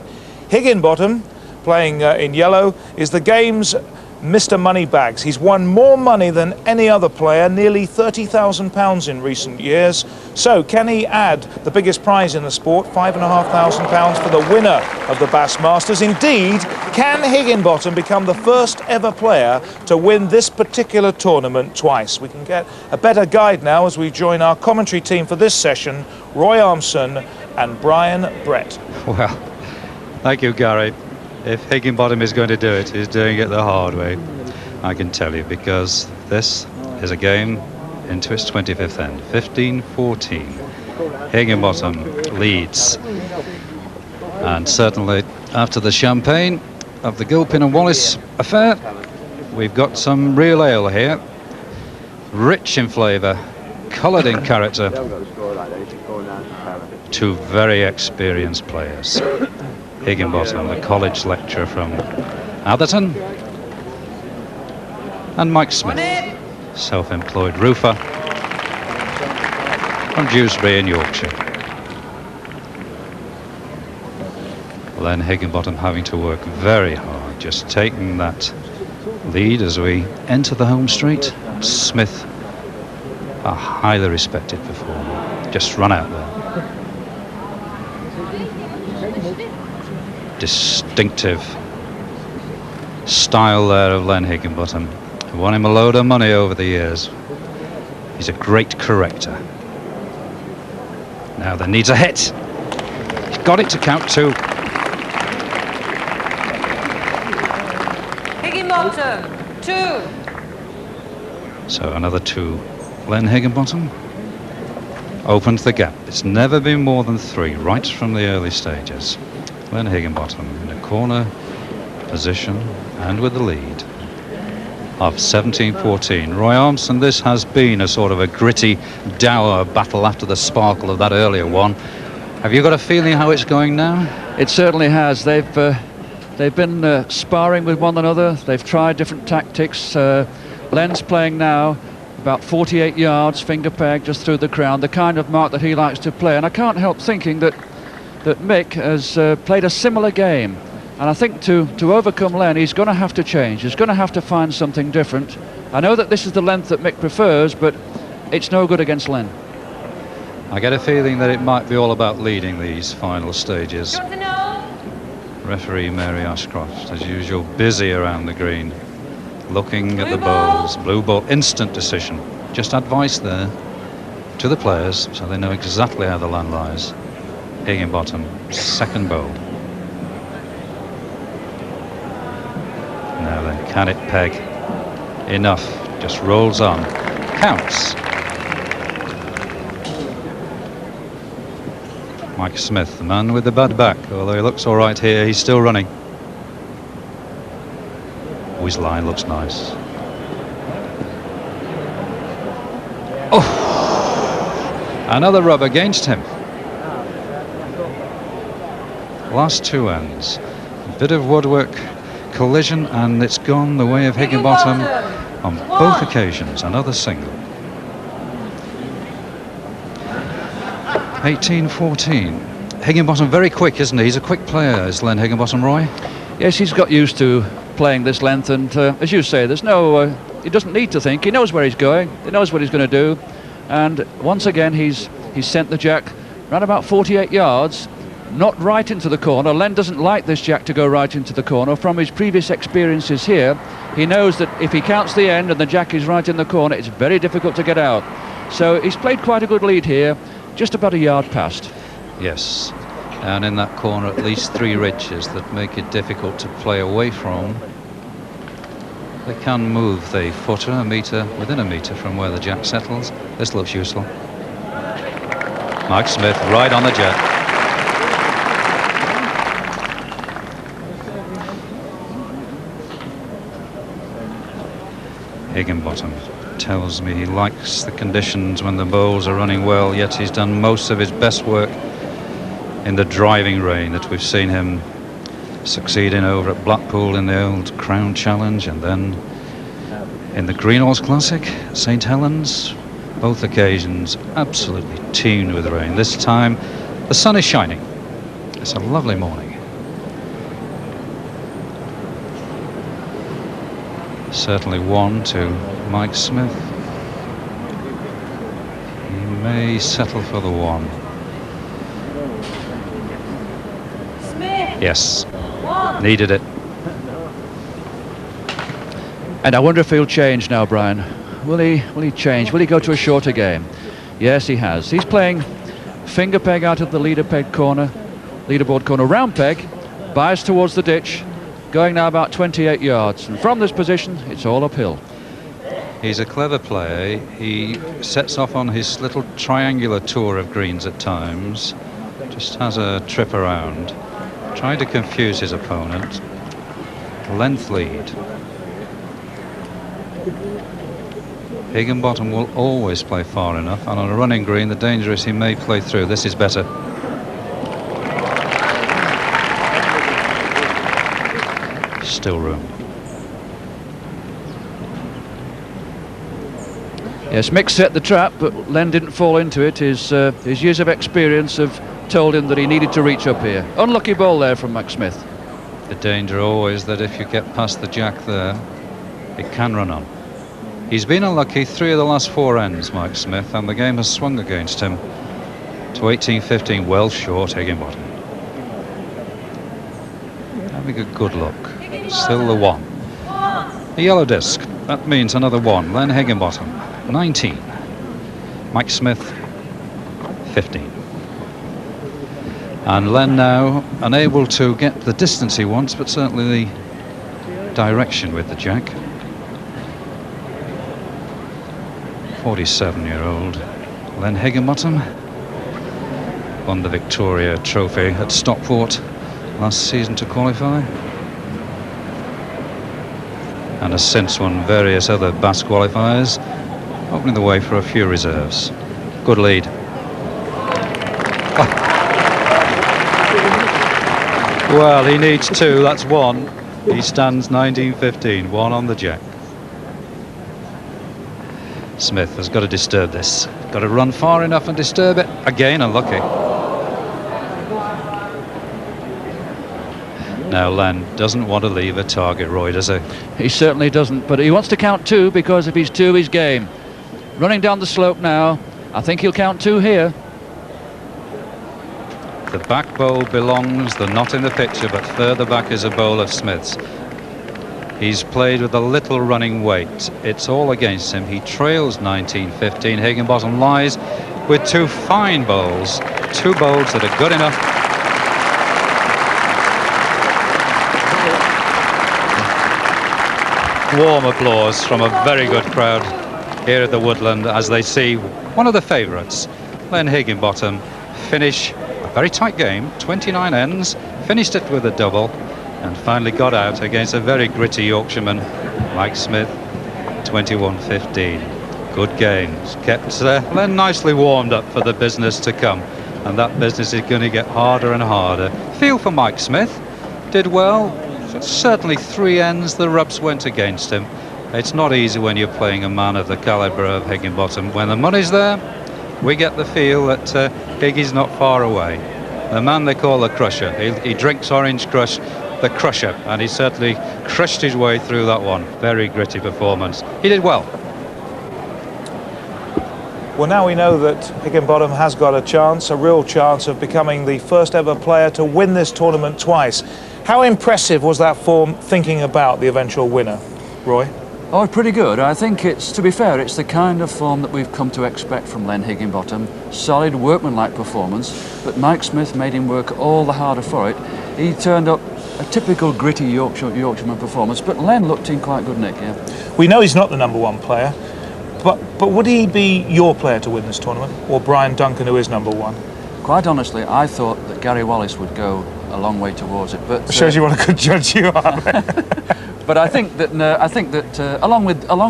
Higginbottom, playing in yellow, is the game's Mr. Moneybags. He's won more money than any other player, nearly £30,000 in recent years. So can he add the biggest prize in the sport, £5,500 for the winner of the Bassmasters? Indeed, can Higginbottom become the first ever player to win this particular tournament twice? We can get a better guide now as we join our commentary team for this session, Roy Armson and Brian Brett. Well, thank you, Gary. If Higginbottom is going to do it, he's doing it the hard way, I can tell you, because this is a game into its 25th end. 15-14. Higginbottom leads. And certainly after the champagne of the Gilpin and Wallace affair, we've got some real ale here. Rich in flavour, coloured in character. Two very experienced players. Higginbottom, a college lecturer from Atherton, and Mike Smith, self-employed roofer from Dewsbury in Yorkshire. Len Higginbottom having to work very hard, just taking that lead as we enter the home straight. Smith, a highly respected performer, just run out there. Distinctive style there of Len Higginbottom. Won him a load of money over the years. He's a great corrector. Now there needs a hit. He's got it to count 2. Higginbottom, 2. So another 2. Len Higginbottom opens the gap. It's never been more than 3 right from the early stages. Len Higginbottom in a corner position and with the lead of 17-14. Roy Armson, this has been a sort of a gritty, dour battle after the sparkle of that earlier one. Have you got a feeling how it's going now? It certainly has. They've been sparring with one another. They've tried different tactics. Len's playing now about 48 yards, finger peg just through the crown, the kind of mark that he likes to play. And I can't help thinking that Mick has played a similar game, and I think to overcome Len, he's going to have to change. He's going to have to find something different. I know that this is the length that Mick prefers, but it's no good against Len. I get a feeling that it might be all about leading these final stages. Referee Mary Ashcroft, as usual, busy around the green, looking at the bowls. Blue ball, instant decision. Just advice there to the players so they know exactly how the land lies. Higginbottom, second bowl. Now then, can it peg? Enough, just rolls on. Counts. Mike Smith, the man with the bad back, although he looks all right here, he's still running. Oh, his line looks nice. Oh! Another rub against him. Last 2 ends. A bit of woodwork collision, and it's gone the way of Higginbottom on both occasions. Another single. 18-14. Higginbottom very quick, isn't he? He's a quick player, is Len Higginbottom, Roy? Yes, he's got used to playing this length, and as you say, there's no he doesn't need to think. He knows where he's going, he knows what he's going to do, and once again he's sent the jack round about 48 yards, not right into the corner. Len doesn't like this jack to go right into the corner. From his previous experiences here, he knows that if he counts the end and the jack is right in the corner, it's very difficult to get out. So he's played quite a good lead here, just about a yard past. Yes, and in that corner at least 3 ridges that make it difficult to play away from. They can move the footer within a metre from where the jack settles. This looks useful. Mike Smith right on the jet. Higginbottom tells me he likes the conditions when the bowls are running well, yet he's done most of his best work in the driving rain that we've seen him succeed in over at Blackpool in the old Crown Challenge, and then in the Greenhorse Classic, St Helens. Both occasions absolutely teemed with rain. This time the sun is shining. It's a lovely morning. Certainly one to Mike Smith. He may settle for the one. Smith. Yes, needed it. And I wonder if he'll change now, Brian. Will he change? Will he go to a shorter game? Yes, he has. He's playing finger peg out of the leaderboard corner, round peg, bias towards the ditch, going now about 28 yards. And from this position, it's all uphill. He's a clever player. He sets off on his little triangular tour of greens at times. Just has a trip around, trying to confuse his opponent. Length lead. Higginbottom will always play far enough, and on a running green, the danger is he may play through. This is better. Still room. Yes, Mick set the trap, but Len didn't fall into it. His years of experience have told him that he needed to reach up here. Unlucky ball there from Max Smith. The danger always that if you get past the jack there, it can run on. He's been unlucky 3 of the last 4 ends, Mike Smith, and the game has swung against him to 18-15, well short Higginbottom. Having a good look. Still the 1. The yellow disc. That means another 1. Len Higginbottom, 19. Mike Smith, 15. And Len now unable to get the distance he wants, but certainly the direction with the jack. 47-year-old Len Higginbottom won the Victoria Trophy at Stockport last season to qualify, and has since won various other Bass qualifiers, opening the way for a few reserves. Good lead. Well, he needs 2, that's 1. He stands 19-15, 1 on the jack. Smith has got to disturb this. Got to run far enough and disturb it. Again, unlucky. Now Len doesn't want to leave a target, Roy, does he? He certainly doesn't, but he wants to count 2, because if he's 2, he's game. Running down the slope now. I think he'll count 2 here. The back bowl belongs, they're not in the picture, but further back is a bowl of Smith's. He's played with a little running weight. It's all against him. He trails 19-15. Higginbottom lies with 2 fine bowls. 2 bowls that are good enough. Warm applause from a very good crowd here at the Woodland as they see one of the favourites, Len Higginbottom, finish a very tight game, 29 ends, finished it with a double, and finally got out against a very gritty Yorkshireman, Mike Smith, 21-15. Good games. Kept Len nicely warmed up for the business to come, and that business is going to get harder and harder. Feel for Mike Smith. Did well. Certainly 3 ends, the rubs went against him. It's not easy when you're playing a man of the calibre of Higginbottom. When the money's there, we get the feel that Higgy's not far away. The man they call the Crusher. He drinks Orange Crush, the Crusher, and he certainly crushed his way through that one. Very gritty performance. He did well. Well, now we know that Higginbottom has got a chance, a real chance of becoming the first ever player to win this tournament twice. How impressive was that form, thinking about the eventual winner, Roy? Oh, pretty good. I think it's, to be fair, it's the kind of form that we've come to expect from Len Higginbottom. Solid, workmanlike performance, but Mike Smith made him work all the harder for it. He turned up a typical gritty Yorkshireman performance, but Len looked in quite good nick, yeah. We know he's not the #1 player, but would he be your player to win this tournament, or Brian Duncan, who is #1? Quite honestly, I thought that Gary Wallace would go a long way towards it, but shows you what a good judge you are. But I think that along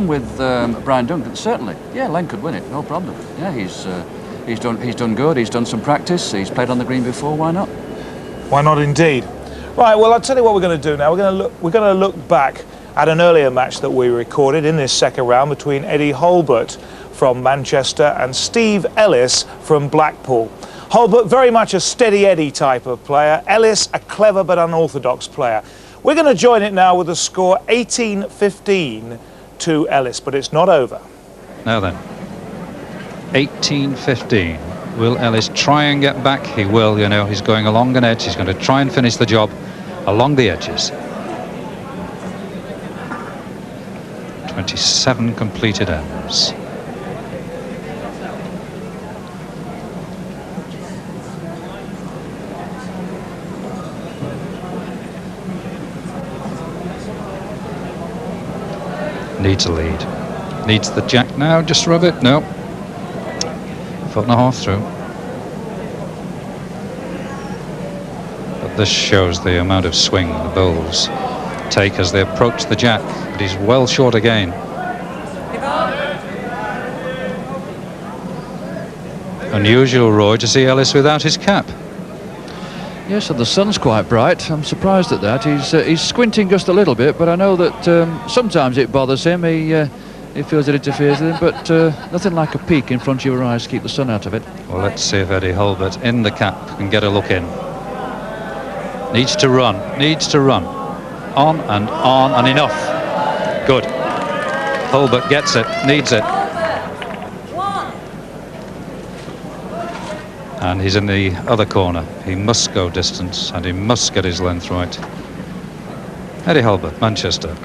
with Brian Duncan, certainly, yeah, Len could win it, no problem. Yeah, he's done good. He's done some practice. He's played on the green before. Why not? Why not, indeed. Right. Well, I'll tell you what we're going to do now. We're going to look back at an earlier match that we recorded in this second round between E Hulbert from Manchester and Steve Ellis from Blackpool. Hulbert, very much a steady Eddie type of player. Ellis, a clever but unorthodox player. We're going to join it now with a score 18-15 to Ellis, but it's not over. Now then, 18-15. Will Ellis try and get back? He will, you know. He's going along an edge. He's going to try and finish the job along the edges. 27 completed ends. Needs a lead. Needs the jack now. Just rub it. No. Foot and a half through. But this shows the amount of swing the bowls take as they approach the jack. But he's well short again. Unusual, Roy, to see Ellis without his cap. Yes, and the sun's quite bright. I'm surprised at that. He's squinting just a little bit, but I know that sometimes it bothers him. He feels it interferes with him, but nothing like a peak in front of your eyes to keep the sun out of it. Well, let's see if Eddie Hulbert in the cap can get a look in. Needs to run. Needs to run. On and enough. Good. Hulbert gets it. Needs it. And he's in the other corner. He must go distance and he must get his length right. Eddie Hulbert, Manchester,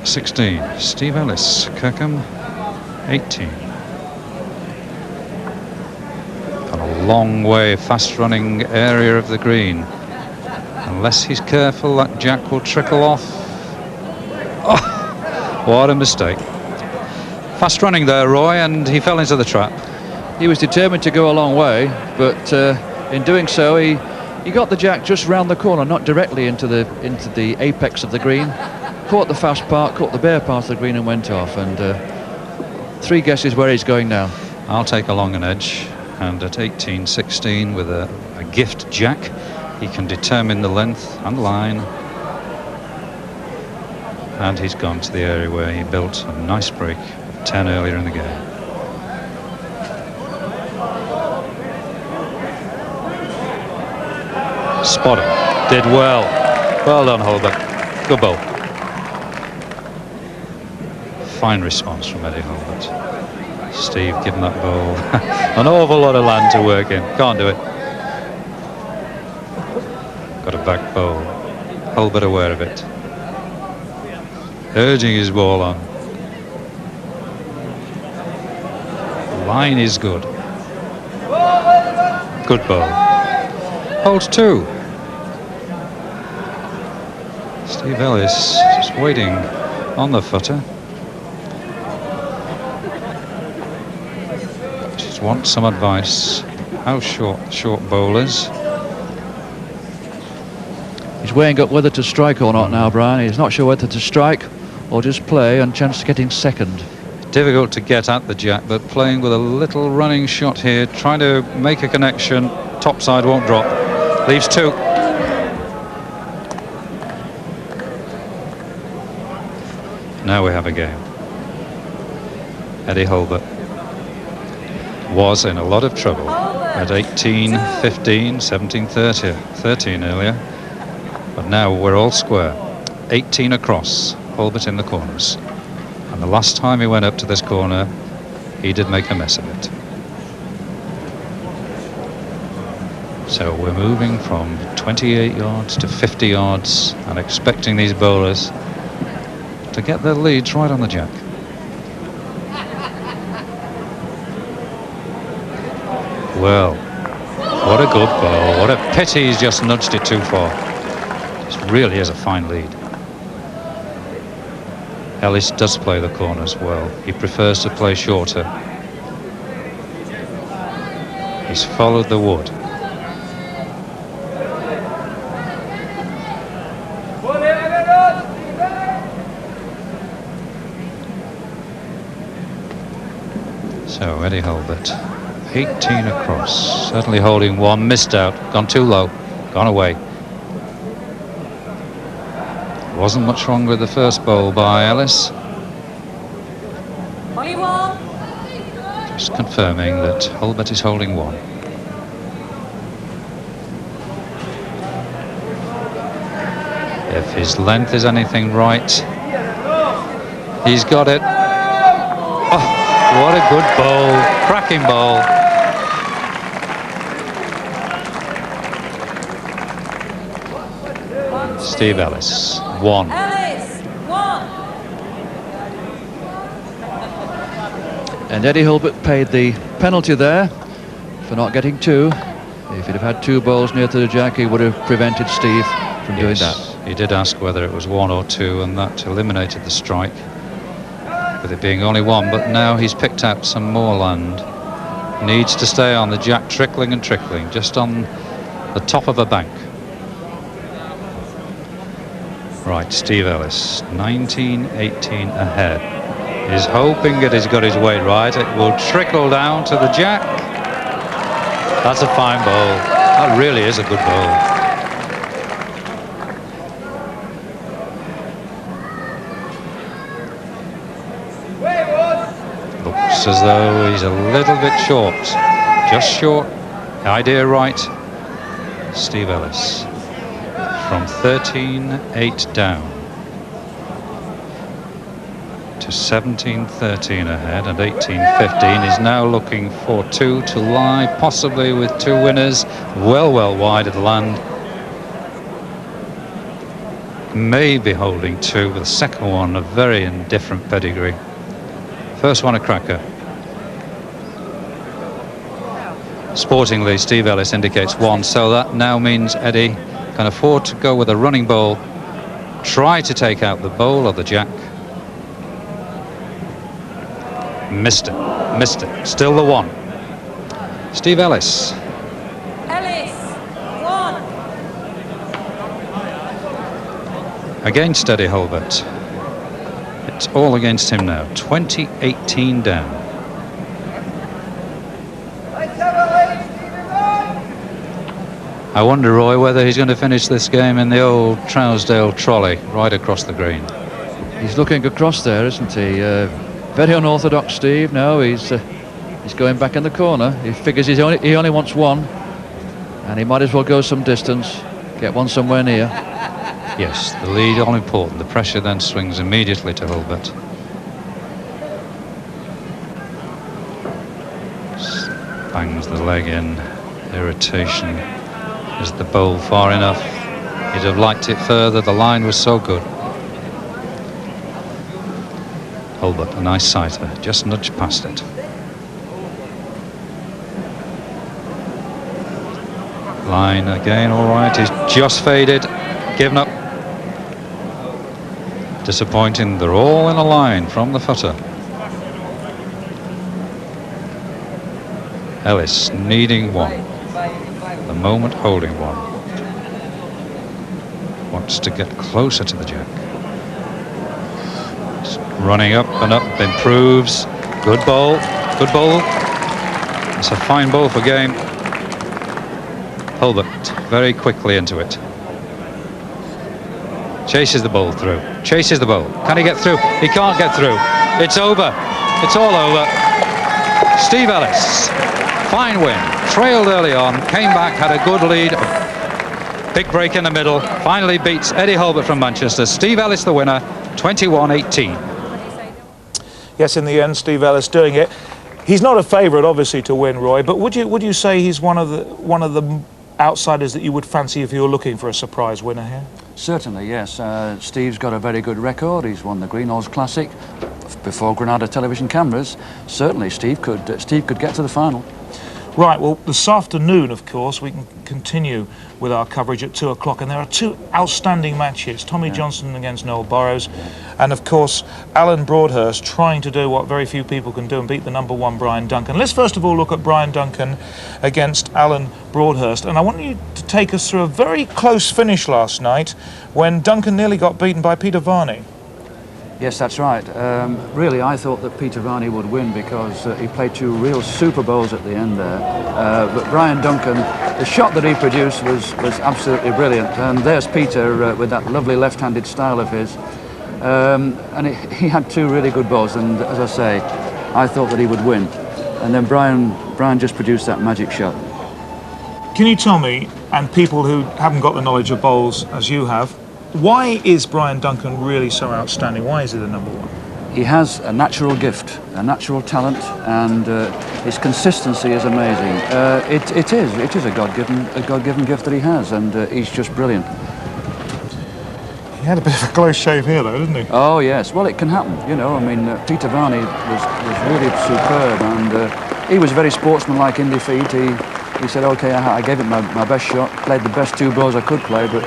16. Steve Ellis, Kirkham, 18. Got a long way, fast-running area of the green. Unless he's careful, that jack will trickle off. Oh, what a mistake. Fast running there, Roy, and he fell into the trap. He was determined to go a long way, but in doing so, he got the jack just round the corner, not directly into the apex of the green. Caught the fast part, caught the bare part of the green, and went off. And 3 guesses where he's going now. I'll take along an edge, and at 18-16 with a gift jack, he can determine the length and line. And he's gone to the area where he built a nice break of 10 earlier in the game. Spot him. Did well. Well done, Hulbert. Good bowl. Fine response from Eddie Hulbert. Steve, give him that bowl. An awful lot of land to work in. Can't do it. Got a back bowl. Hulbert aware of it. Urging his ball on. Line is good. Good bowl. Holds 2. Steve Ellis just waiting on the footer. Just wants some advice. How short bowl is. He's weighing up whether to strike or not now, Brian. He's not sure whether to strike or just play and chance of getting second. Difficult to get at the jack, but playing with a little running shot here, trying to make a connection. Topside won't drop. Leaves 2. Now we have a game. Eddie Hulbert was in a lot of trouble at 18-15, 17-30, 13 earlier. But now we're all square. 18 across, Hulbert in the corners. And the last time he went up to this corner, he did make a mess of it. So we're moving from 28 yards to 50 yards and expecting these bowlers to get their leads right on the jack. Well, what a good bowl. What a pity he's just nudged it too far. This really is a fine lead. Ellis does play the corners well. He prefers to play shorter. He's followed the wood. So Eddie Hulbert, 18 across, certainly holding 1, missed out, gone too low, gone away. Wasn't much wrong with the first bowl by Ellis. Just confirming that Hulbert is holding 1. If his length is anything right, he's got it. Oh, what a good bowl, cracking bowl. Steve Ellis, 1. Ellis, 1. And Eddie Hulbert paid the penalty there for not getting 2. If he'd have had 2 balls near to the jack, he would have prevented Steve from doing that. He did ask whether it was 1 or 2, and that eliminated the strike, with it being only 1. But now he's picked out some more land. Needs to stay on the jack, trickling and trickling, just on the top of a bank. Right, Steve Ellis, 19-18 ahead. He's hoping that he's got his weight right. It will trickle down to the jack. That's a fine bowl. That really is a good bowl. Looks as though he's a little bit short. Just short. Idea right. Steve Ellis. From 13-8 down to 17-13 ahead, and 18-15 is now looking for 2 to lie, possibly with 2 winners, well wide of the land. Maybe holding 2, but the second one a very indifferent pedigree. First one a cracker. Sportingly, Steve Ellis indicates 1, so that now means Eddie can afford to go with a running bowl, try to take out the bowl or the jack. Missed it, still the 1. Steve Ellis. Ellis, 1. Against Eddie Hulbert. It's all against him now, 20-18 down. I wonder, Roy, whether he's going to finish this game in the old Trousdale trolley right across the green. He's looking across there, isn't he? Very unorthodox, Steve. No, he's going back in the corner. He figures he only wants 1, and he might as well go some distance, get 1 somewhere near. Yes, the lead all important. The pressure then swings immediately to Hulbert. Bangs the leg in. Irritation. Is the bowl far enough? He'd have liked it further. The line was so good. Hulbert, a nice sighter, just nudged past it. Line again, all right. He's just faded, given up. Disappointing. They're all in a line from the footer. Ellis needing 1. The moment holding 1. Wants to get closer to the jack. Just running up and up, improves. Good bowl, good bowl. It's a fine bowl for game. Hulbert very quickly into it. Chases the ball through. Chases the ball. Can he get through? He can't get through. It's over. It's all over. Steve Ellis. Fine win. Trailed early on, came back, had a good lead. Big break in the middle. Finally beats Eddie Hulbert from Manchester. Steve Ellis the winner, 21-18. Yes, in the end, Steve Ellis doing it. He's not a favourite, obviously, to win, Roy. But would you say he's one of the outsiders that you would fancy if you were looking for a surprise winner here? Certainly, yes. Steve's got a very good record. He's won the Greenhalghs Classic before Granada television cameras. Certainly, Steve could get to the final. Right, well, this afternoon, of course, we can continue with our coverage at 2 o'clock, and there are 2 outstanding matches. Tommy Johnston against Noel Burrows, and, of course, Alan Broadhurst trying to do what very few people can do and beat the #1 Brian Duncan. Let's first of all look at Brian Duncan against Alan Broadhurst, and I want you to take us through a very close finish last night when Duncan nearly got beaten by Peter Varney. Yes, that's right. Really, I thought that Peter Varney would win because he played 2 real super bowls at the end there. But Brian Duncan, the shot that he produced was absolutely brilliant. And there's Peter with that lovely left-handed style of his. And he had 2 really good bowls. And as I say, I thought that he would win. And then Brian just produced that magic shot. Can you tell me, and people who haven't got the knowledge of bowls as you have, Why is Brian Duncan really so outstanding? Why is he the number one? He has a natural gift, a natural talent, and his consistency is amazing. It is a God-given gift that he has, and he's just brilliant. He had a bit of a close shave here, though, didn't he? Oh yes, well it can happen, you know. I mean, Peter Varney was really superb, and he was very sportsmanlike in defeat. He said, okay, I gave it my best shot, played the best 2 balls I could play, but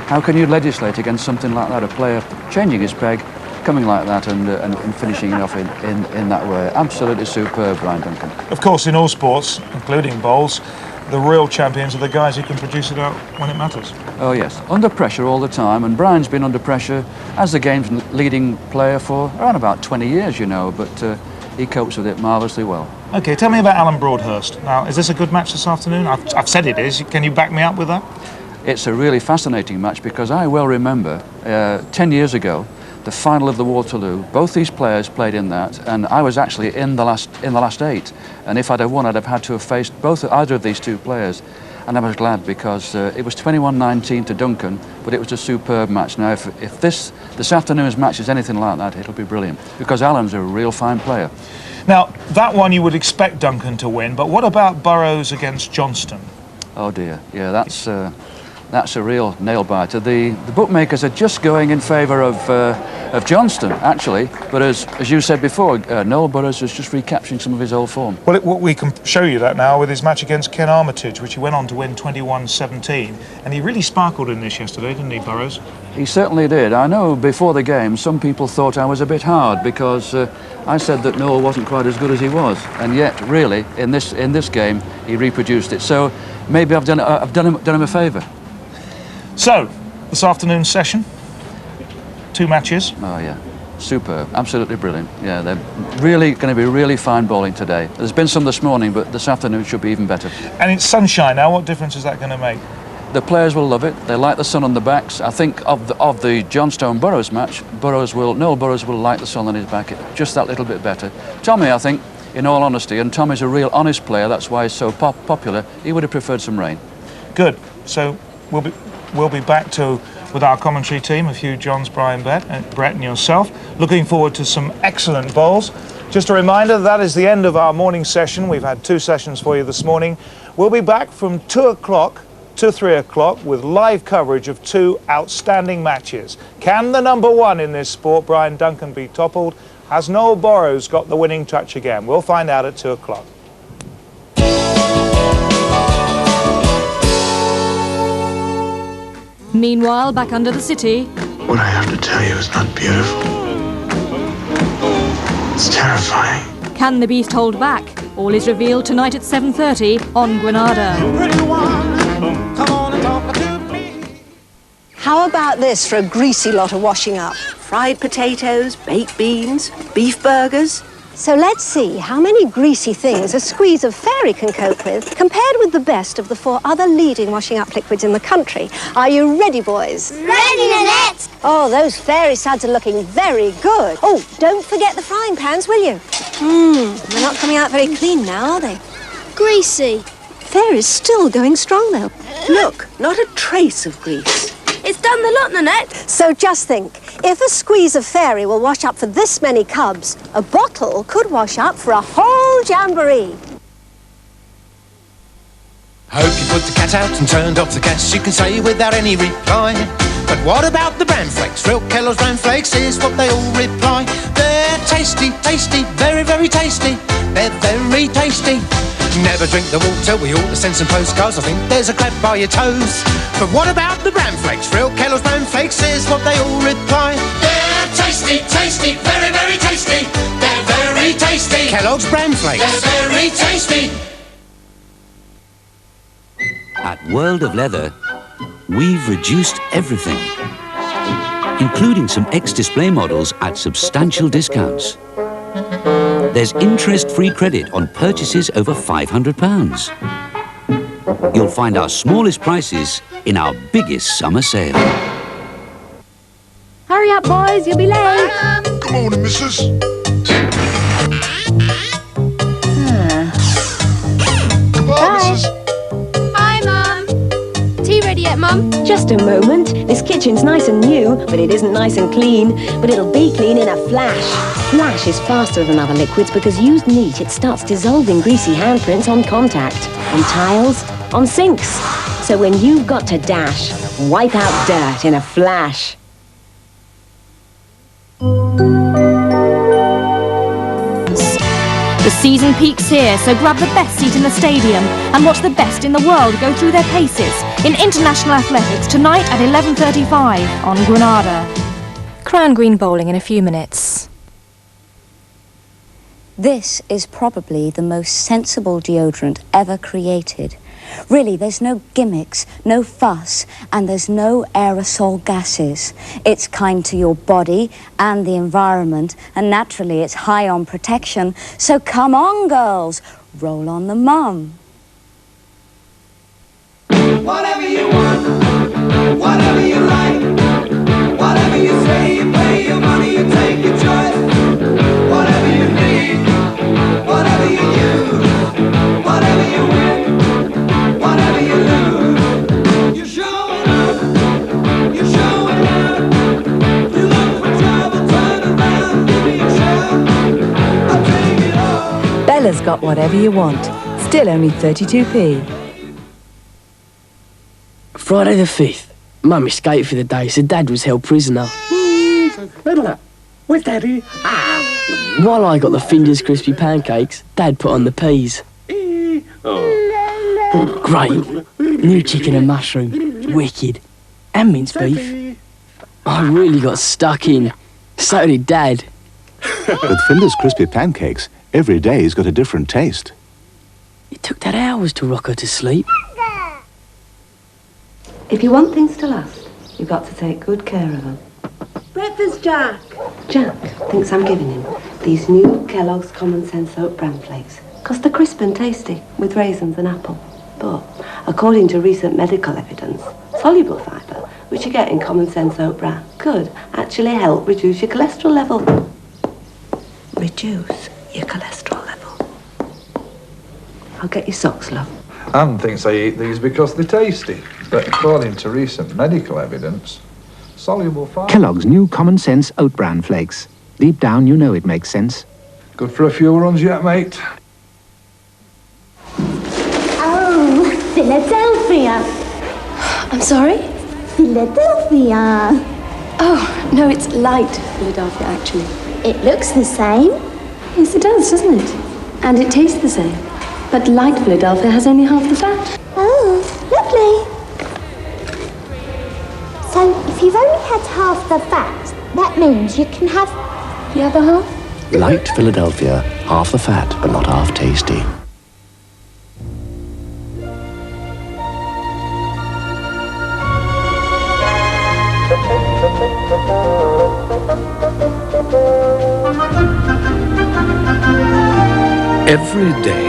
how can you legislate against something like that? A player changing his peg, coming like that, and finishing it off in that way. Absolutely superb, Brian Duncan. Of course, in all sports, including bowls, the real champions are the guys who can produce it out when it matters. Oh yes, under pressure all the time, and Brian's been under pressure as the game's leading player for around about 20 years, you know, but he copes with it marvellously well. OK, tell me about Alan Broadhurst. Now, is this a good match this afternoon? I've said it is. Can you back me up with that? It's a really fascinating match because I well remember 10 years ago, the final of the Waterloo. Both these players played in that, and I was actually in the last 8. And if I'd have won, I'd have had to have faced either of these 2 players. And I was glad because it was 21-19 to Duncan, but it was a superb match. Now, if this afternoon's match is anything like that, it'll be brilliant because Alan's a real fine player. Now, that one you would expect Duncan to win, but what about Burrows against Johnston? Oh dear, yeah, that's a real nail-biter. The bookmakers are just going in favour of Johnston, actually, but as you said before, Noel Burrows is just recapturing some of his old form. Well, we can show you that now with his match against Ken Armitage, which he went on to win 21-17, and he really sparkled in this yesterday, didn't he, Burrows? He certainly did. I know before the game some people thought I was a bit hard because I said that Noel wasn't quite as good as he was, and yet really in this game he reproduced it. So maybe I've done him a favour. So this afternoon's session, 2 matches. Oh yeah, superb, absolutely brilliant. Yeah, they're really going to be really fine bowling today. There's been some this morning, but this afternoon should be even better. And it's sunshine now. What difference is that going to make? The players will love it. They like the sun on the backs. I think of the Johnstone Burroughs match, Noel Burrows will like the sun on his back just that little bit better. Tommy, I think, in all honesty, and Tommy's a real honest player, that's why he's so popular, he would have preferred some rain. Good. So we'll be back with our commentary team, a few Johns, Brian, Brett and yourself. Looking forward to some excellent bowls. Just a reminder, that is the end of our morning session. We've had 2 sessions for you this morning. We'll be back from 2 o'clock to 3 o'clock with live coverage of 2 outstanding matches. Can the number 1 in this sport, Brian Duncan, be toppled? Has Noel Burrows got the winning touch again? We'll find out at 2 o'clock. Meanwhile, back under the city. What I have to tell you is not beautiful. It's terrifying. Can the beast hold back? All is revealed tonight at 7:30 on Granada. How about this for a greasy lot of washing up? Fried potatoes, baked beans, beef burgers. So let's see how many greasy things a squeeze of fairy can cope with compared with the best of the 4 other leading washing up liquids in the country. Are you ready, boys? Ready, Nanette! Oh, those fairy suds are looking very good. Oh, don't forget the frying pans, will you? They're not coming out very clean now, are they? Greasy. Fairy's still going strong, though. Look, not a trace of grease. It's done the lot, Nanette. So just think, if a squeeze of fairy will wash up for this many cubs, a bottle could wash up for a whole jamboree. Hope you put the cat out and turned off the gas, you can say without any reply. But what about the bran flakes? Real Kellogg's bran flakes is what they all reply. They're tasty, tasty, very, very tasty. They're very tasty. Never drink the water, we ought to send some postcards. I think there's a crab by your toes. But what about the bran flakes? Real Kellogg's bran flakes is what they all reply. They're tasty, tasty, very, very tasty. They're very tasty. Kellogg's bran flakes. They're very tasty. At World of Leather, we've reduced everything, including some X-display models at substantial discounts. There's interest-free credit on purchases over £500. You'll find our smallest prices in our biggest summer sale. Hurry up, boys, you'll be late. Good morning, missus. Goodbye, missus. Hi, Mum. Tea ready yet, Mum? Just a moment. This kitchen's nice and new. but it isn't nice and clean. But it'll be clean in a flash. Flash is faster than other liquids because used neat, it starts dissolving greasy handprints on contact, on tiles, on sinks. So when you've got to dash, wipe out dirt in a flash. The season peaks here, so grab the best seat in the stadium and watch the best in the world go through their paces in international athletics tonight at 11:35 on Granada. Crown Green bowling in a few minutes. This is probably the most sensible deodorant ever created. Really, there's no gimmicks, no fuss, and there's no aerosol gases. It's kind to your body and the environment, and naturally it's high on protection. So come on, girls, roll on the mum. Whatever you want, whatever you like, whatever you say, you pay your money, you take your choice. Whatever you need, whatever you use, whatever you win, whatever you lose. You're showing up, you're showing out. You look for trouble, turn around, give me a shout. I'll take it all. Bella's got whatever you want. Still only 32p. Friday the 5th. Mum escaped for the day, so Dad was held prisoner. Where's Daddy? While I got the Finders crispy pancakes, Dad put on the peas. Great. New chicken and mushroom. Wicked. And mince beef. I really got stuck in. So did Dad. With Finders crispy pancakes, every day's got a different taste. It took Dad hours to rock her to sleep. If you want things to last, you've got to take good care of them. Breakfast, Jack. Jack thinks I'm giving him these new Kellogg's Common Sense Oat Bran Flakes, 'cause they're crisp and tasty with raisins and apple. But according to recent medical evidence, soluble fibre, which you get in Common Sense Oat Bran, could actually help reduce your cholesterol level. Reduce your cholesterol level. I'll get you socks, love. Anne thinks I eat these because they're tasty, but according to recent medical evidence, soluble fibre... Kellogg's new Common Sense Oat Bran Flakes. Deep down, you know it makes sense. Good for a few runs yet, mate. Oh, Philadelphia. I'm sorry? Philadelphia. Oh, no, it's light Philadelphia, actually. It looks the same. Yes, it does, doesn't it? And it tastes the same. But light Philadelphia has only half the fat. Oh, lovely. So, if you've only had half the fat, that means you can have the other half? Light Philadelphia, half the fat, but not half tasty. Every day,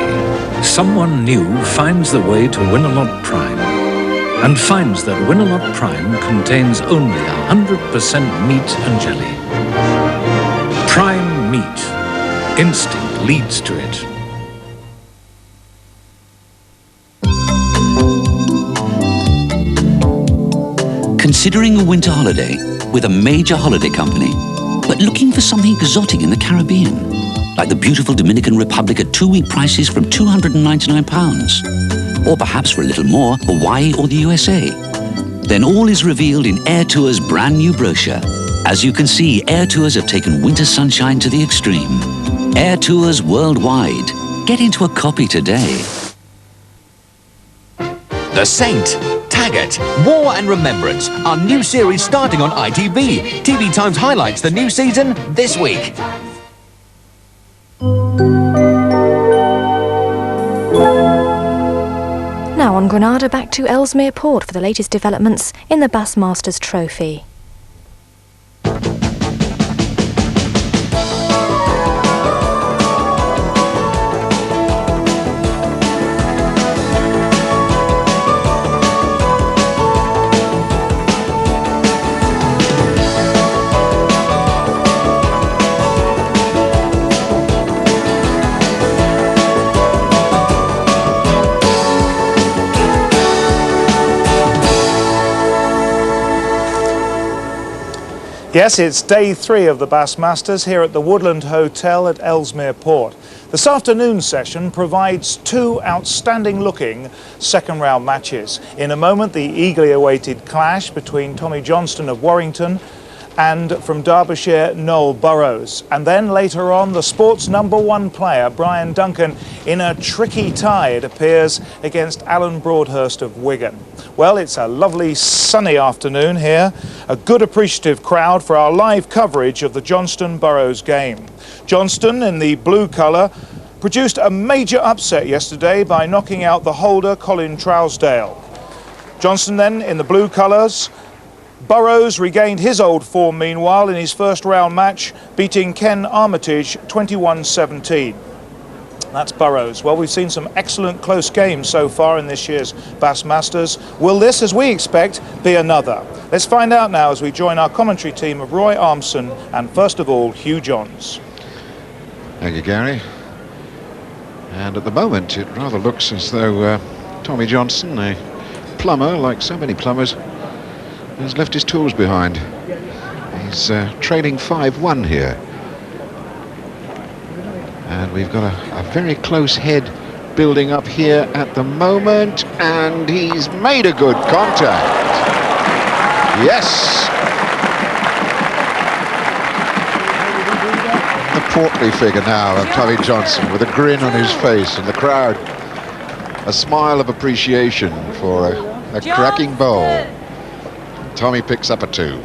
someone new finds the way to Win-A-Lot Prime and finds that Win-A-Lot Prime contains only 100% meat and jelly. Prime meat. Instinct leads to it. Considering a winter holiday with a major holiday company, but looking for something exotic in the Caribbean, like the beautiful Dominican Republic at 2-week prices from £299, or perhaps for a little more, Hawaii or the USA. Then all is revealed in Air Tour's brand new brochure. As you can see, Air Tours have taken winter sunshine to the extreme. Air Tours worldwide. Get into a copy today. The Saint, Taggart, War and Remembrance, our new series starting on ITV. TV Times highlights the new season this week. Now on Granada, back to Ellesmere Port for the latest developments in the Bassmasters Trophy. Yes, it's day 3 of the Bassmasters here at the Woodland Hotel at Ellesmere Port. This afternoon session provides 2 outstanding-looking second-round matches. In a moment, the eagerly awaited clash between Tommy Johnston of Warrington and from Derbyshire, Noel Burrows. And then later on, the sport's #1 player, Brian Duncan, in a tricky tie, it appears, against Alan Broadhurst of Wigan. Well, it's a lovely sunny afternoon here, a good appreciative crowd for our live coverage of the Johnston-Burroughs game. Johnston, in the blue colour, produced a major upset yesterday by knocking out the holder Colin Trousdale. Johnston then, in the blue colours, Burrows regained his old form meanwhile in his first round match, beating Ken Armitage 21-17. That's Burrows. Well, we've seen some excellent close games so far in this year's Bassmasters. Will this, as we expect, be another? Let's find out now as we join our commentary team of Roy Armson and, first of all, Hugh Johns. Thank you, Gary. And at the moment, it rather looks as though Tommy Johnston, a plumber, like so many plumbers, has left his tools behind. He's trailing 5-1 here. And we've got a very close head building up here at the moment, and he's made a good contact. Yes! The portly figure now of Tommy Johnston with a grin on his face, and the crowd a smile of appreciation for a cracking bowl. Tommy picks up a 2.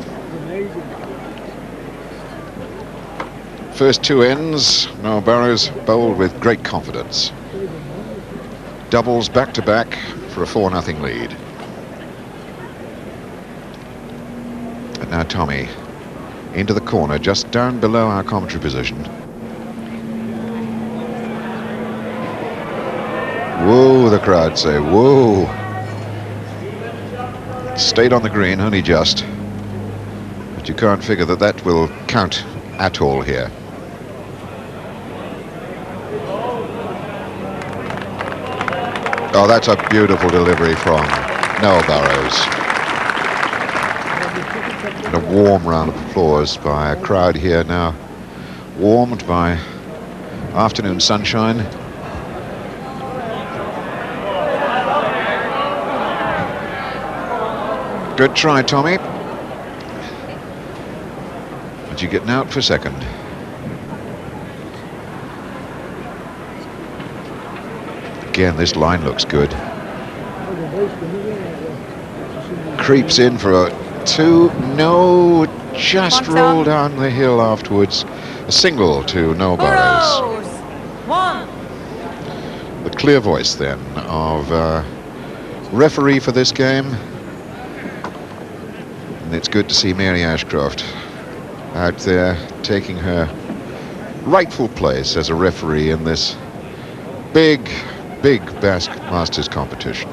First 2 ends, Noel Burrows bowled with great confidence. Doubles back to back for a 4-0 lead. And now Tommy into the corner, just down below our commentary position. Whoa, the crowd say, whoa. Stayed on the green, only just. But you can't figure that that will count at all here. Oh, that's a beautiful delivery from Noel Burrows. And a warm round of applause by a crowd here now, warmed by afternoon sunshine. Good try, Tommy. But you're getting out for second. Again, this line looks good. Creeps in for a 2. No, just rolled down the hill afterwards. A single to Noel Burrows. The clear voice then of referee for this game. And it's good to see Mary Ashcroft out there taking her rightful place as a referee in this big Bassmasters competition.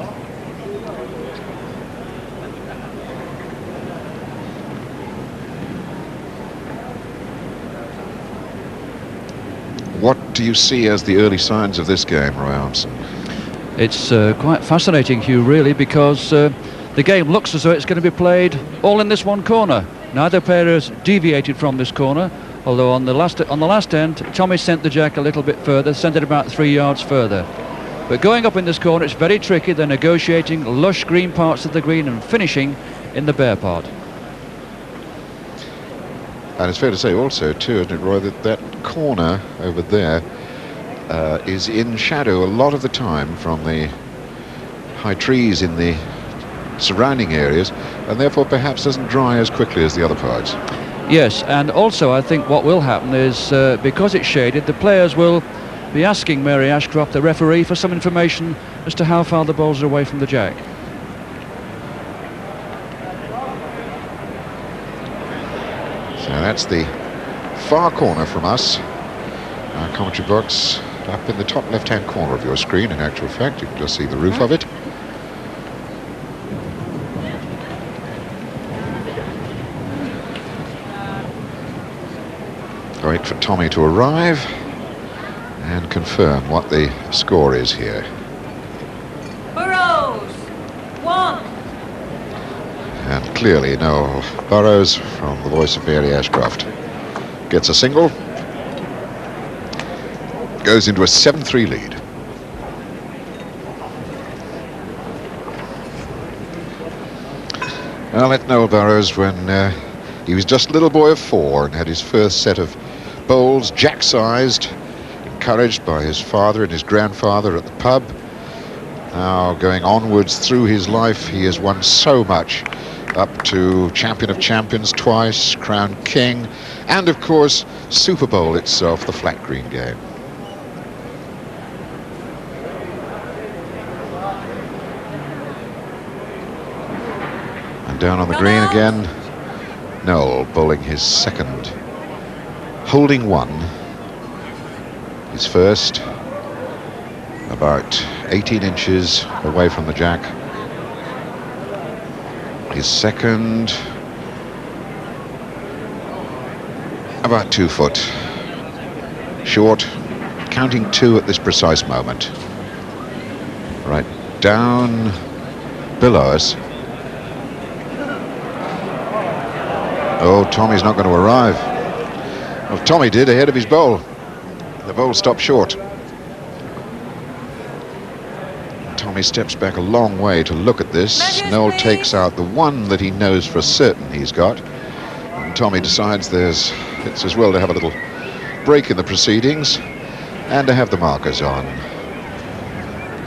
What do you see as the early signs of this game, Roy Armson? It's quite fascinating, Hugh, really, because the game looks as though it's going to be played all in this one corner. Neither player has deviated from this corner, although on the last end, Tommy sent the jack a little bit further, sent it about 3 yards further. But going up in this corner, it's very tricky. They're negotiating lush green parts of the green and finishing in the bare part. And it's fair to say also, too, isn't it, Roy, that that corner over there is in shadow a lot of the time from the high trees in the surrounding areas, and therefore perhaps doesn't dry as quickly as the other parts. Yes, and also I think what will happen is, because it's shaded, the players will be asking Mary Ashcroft, the referee, for some information as to how far the balls are away from the jack. So that's the far corner from us. Our commentary box up in the top left-hand corner of your screen. In actual fact, you can just see the roof of it. Wait for Tommy to arrive and confirm what the score is here. Burrows, 1. And clearly Noel Burrows from the voice of Mary Ashcroft gets a single, goes into a 7-3 lead. I met Noel Burrows when he was just a little boy of 4 and had his first set of bowls jack-sized, encouraged by his father and his grandfather at the pub. Now going onwards through his life, he has won so much, up to Champion of Champions twice, crowned King, and of course Super Bowl itself, the flat green game. And down on the green again, Noel bowling his second, holding 1, his first about 18 inches away from the jack, his second about 2 foot short, counting 2 at this precise moment, right down below us. Oh, Tommy's not going to arrive. Well, Tommy did ahead of his bowl. The bowl stopped short. Tommy steps back a long way to look at this. Noel takes out the 1 that he knows for certain he's got. And Tommy decides it's as well to have a little break in the proceedings and to have the markers on.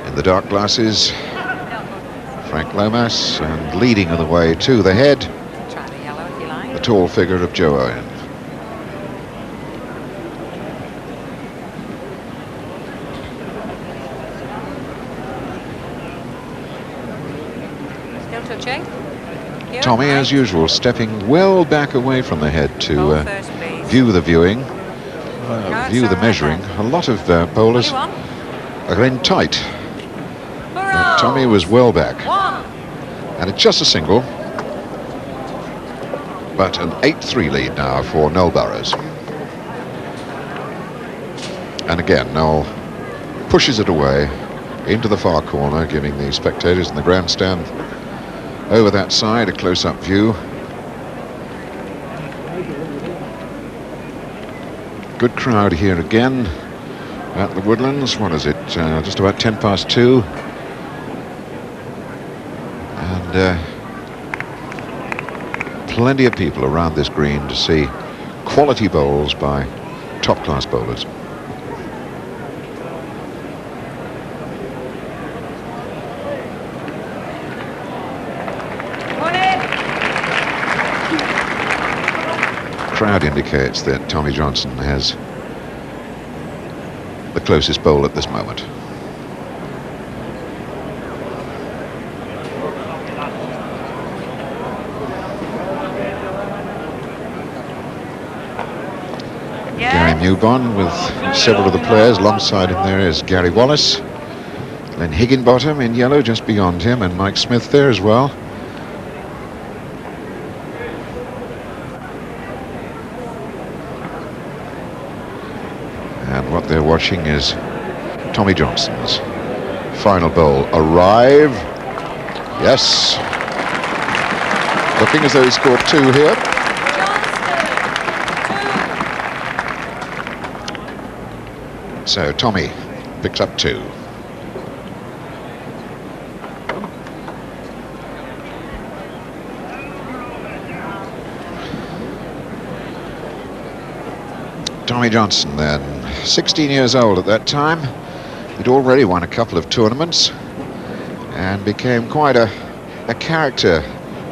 In the dark glasses, Frank Lomas, and leading the way to the head, the tall figure of Joe Owen. Tommy, as usual, stepping well back away from the head to view the viewing, view the measuring. A lot of bowlers are in tight. But Tommy was well back. And it's just a single, but an 8-3 lead now for Noel Burrows. And again, Noel pushes it away into the far corner, giving the spectators in the grandstand over that side a close-up view. Good crowd here again at the Woodlands. What is it? Just about 2:10. And plenty of people around this green to see quality bowls by top-class bowlers. Crowd indicates that Tommy Johnston has the closest bowl at this moment. Gary Newbon with several of the players. Alongside him there is Gary Wallace. Then Higginbottom in yellow just beyond him, and Mike Smith there as well. And what they're watching is Tommy Johnston's final bowl arrive. Yes. Looking as though he scored 2 here. So Tommy picks up 2. Tommy Johnston then, 16 years old at that time. He'd already won a couple of tournaments and became quite a character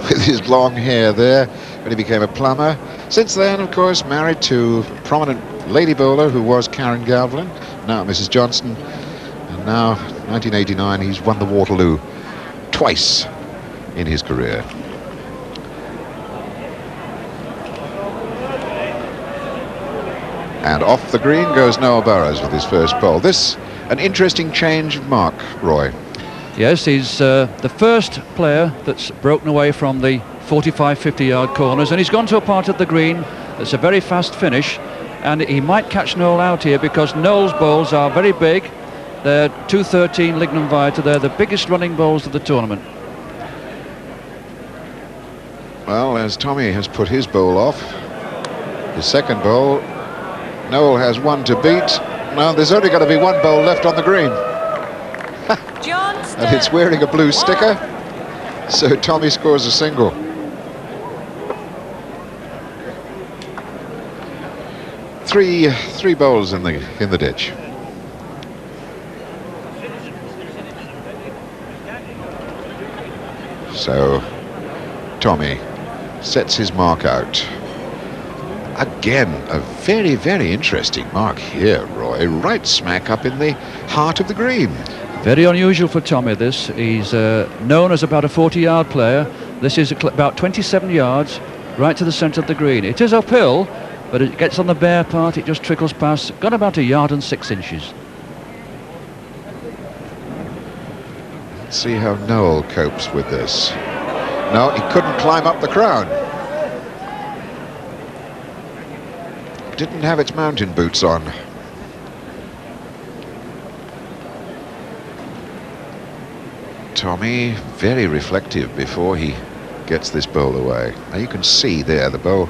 with his long hair there when he became a plumber. Since then, of course, married to a prominent lady bowler who was Karen Galvin, now Mrs. Johnston. And now, 1989, he's won the Waterloo twice in his career. And off the green goes Noel Burrows with his first bowl. This, an interesting change of mark, Roy. Yes, he's the first player that's broken away from the 45, 50-yard corners, and he's gone to a part of the green that's a very fast finish, and he might catch Noel out here because Noel's bowls are very big. They're 213 Lignum Vitae. They're the biggest running bowls of the tournament. Well, as Tommy has put his bowl off, his second bowl, Noel has one to beat. Now there's only going to be one bowl left on the green. Johnston. And it's wearing a blue sticker, so Tommy scores a single. Three bowls in the ditch. So Tommy sets his mark out. Again, a very, very interesting mark here, Roy, right smack up in the heart of the green. Very unusual for Tommy, this. He's known as about a 40-yard player. This is about 27 yards, right to the centre of the green. It is uphill, but it gets on the bare part, it just trickles past. Got about 1 yard and 6 inches. Let's see how Noel copes with this. No, he couldn't climb up the crown. Didn't have its mountain boots on. Tommy, very reflective before he gets this bowl away. Now you can see there the bowl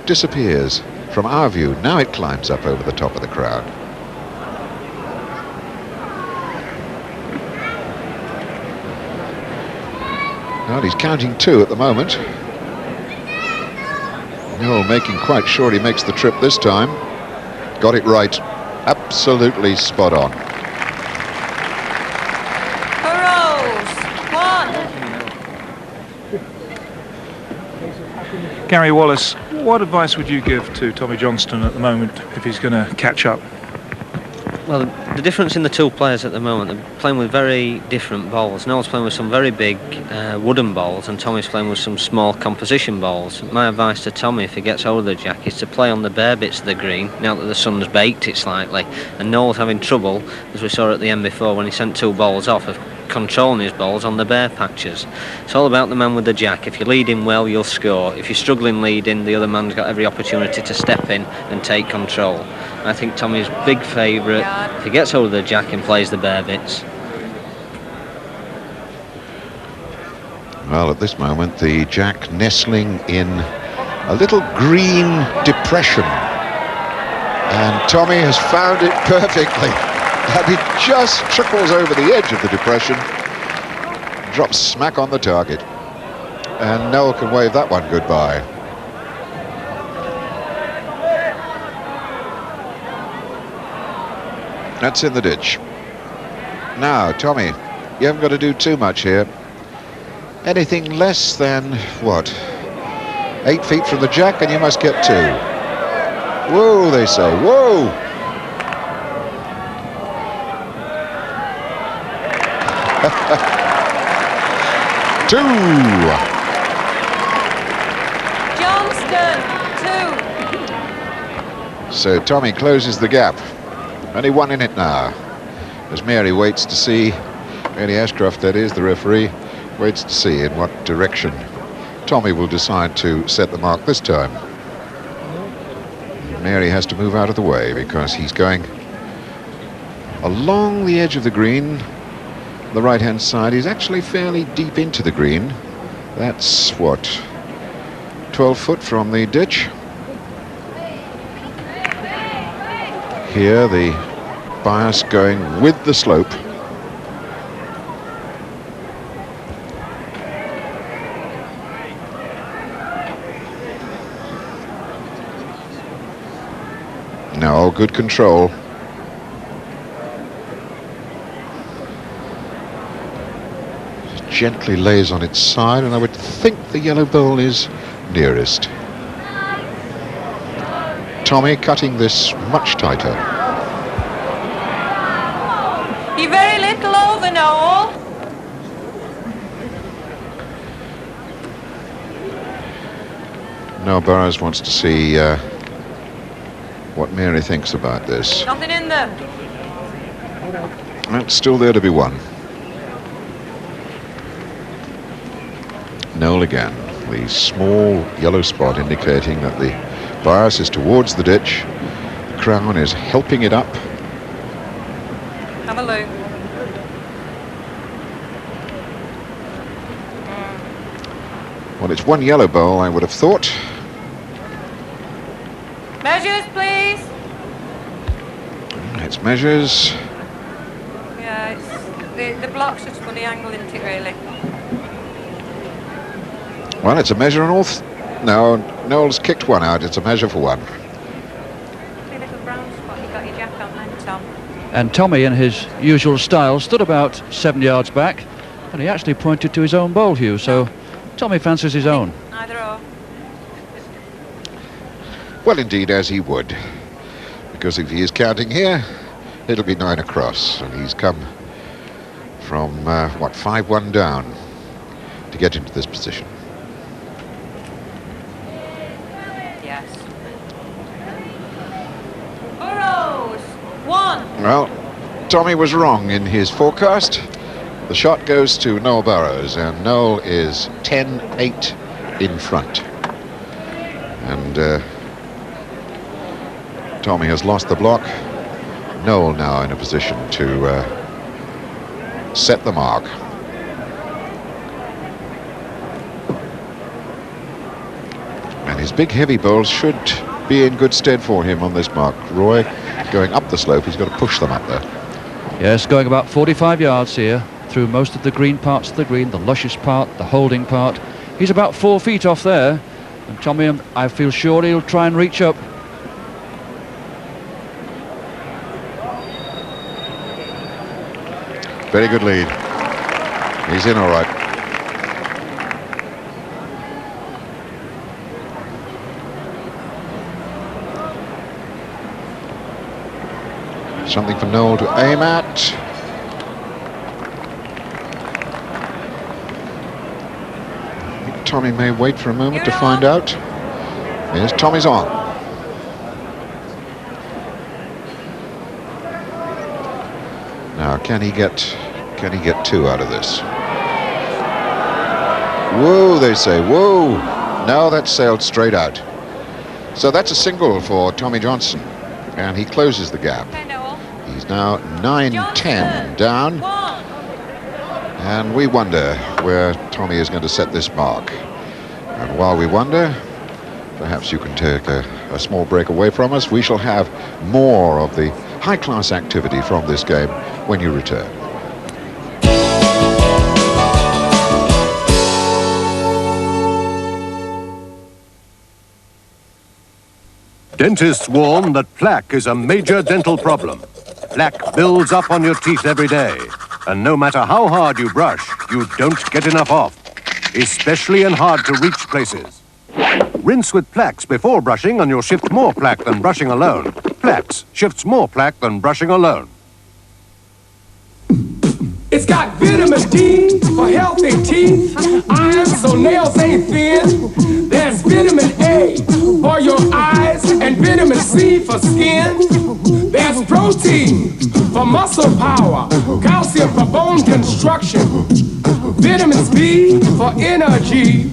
disappears from our view. Now it climbs up over the top of the crown. Well, he's counting 2 at the moment. Noel making quite sure he makes the trip this time. Got it right. Absolutely spot on. Burrows. 1. Gary Wallace, what advice would you give to Tommy Johnston at the moment if he's going to catch up? Well, the difference in the two players at the moment, they're playing with very different balls. Noel's playing with some very big wooden balls, and Tommy's playing with some small composition balls. My advice to Tommy, if he gets hold of the jack, is to play on the bare bits of the green, now that the sun's baked it slightly. And Noel's having trouble, as we saw at the end before, when he sent 2 balls off, of controlling his balls on the bare patches. It's all about the man with the jack. If you lead him well, you'll score. If you're struggling leading, the other man's got every opportunity to step in and take control. I think Tommy's big favourite if he gets hold of the jack and plays the bare bits. Well, at this moment, the jack nestling in a little green depression. And Tommy has found it perfectly. And it just trickles over the edge of the depression, drops smack on the target. And Noel can wave that one goodbye. That's in the ditch. Now, Tommy, you haven't got to do too much here. Anything less than, what, 8 feet from the jack and you must get 2. Whoa, they say, whoa! Two. Johnston. 2. So Tommy closes the gap. Only 1 in it now. As Mary waits to see, Mary Ashcroft, that is, the referee, waits to see in what direction Tommy will decide to set the mark this time. Mary has to move out of the way because he's going along the edge of the green. The right-hand side is actually fairly deep into the green. That's, what, 12 foot from the ditch. Here, the bias going with the slope. No, good control. Gently lays on its side, and I would think the yellow bowl is nearest. Tommy cutting this much tighter. You're very little over, Noel. Now Burroughs wants to see what Mary thinks about this. Nothing in them. That's still there to be won. Noel again, the small yellow spot indicating that the bias is towards the ditch. The crown is helping it up. Have a look. Well, it's one yellow bowl, I would have thought. Measures, please. It's measures. Yeah, it's the block's just funny angle, isn't it, really? Well, it's a measure and all. No, Noel's kicked one out. It's a measure for one. See little brown spot, you got your jack on then, Tom. And Tommy, in his usual style, stood about 7 yards back, and he actually pointed to his own bowl, Hugh, so Tommy fancies his own. Either or. Well, indeed, as he would. Because if he is counting here, it'll be 9 across. And he's come from, 5-1 down to get into this position. Yes. Burrows, 1. Well, Tommy was wrong in his forecast. The shot goes to Noel Burrows, and Noel is 10-8 in front. And Tommy has lost the block. Noel now in a position to set the mark. And his big heavy bowls should be in good stead for him on this mark. Roy going up the slope, he's got to push them up there. Yes, going about 45 yards here, through most of the green parts of the green, the luscious part, the holding part. He's about 4 feet off there, and Tommy, I feel sure he'll try and reach up. Very good lead. He's in all right. Something for Noel to aim at. I think Tommy may wait for a moment to find out. Yes, Tommy's on. Now, can he get 2 out of this? Whoa, they say, whoa. No, that sailed straight out. So that's a single for Tommy Johnston, and he closes the gap. He's now 9-10 down, and we wonder where Tommy is going to set this mark. And while we wonder, perhaps you can take a small break away from us. We shall have more of the high-class activity from this game when you return. Dentists warn that plaque is a major dental problem. Plaque builds up on your teeth every day, and no matter how hard you brush, you don't get enough off, especially in hard-to-reach places. Rinse with Plaques before brushing and you'll shift more plaque than brushing alone. Plaques shifts more plaque than brushing alone. It's got vitamin D for healthy teeth, iron so nails ain't thin. There's vitamin A for your eyes and vitamin C for skin. There's protein for muscle power, calcium for bone construction, vitamins B for energy,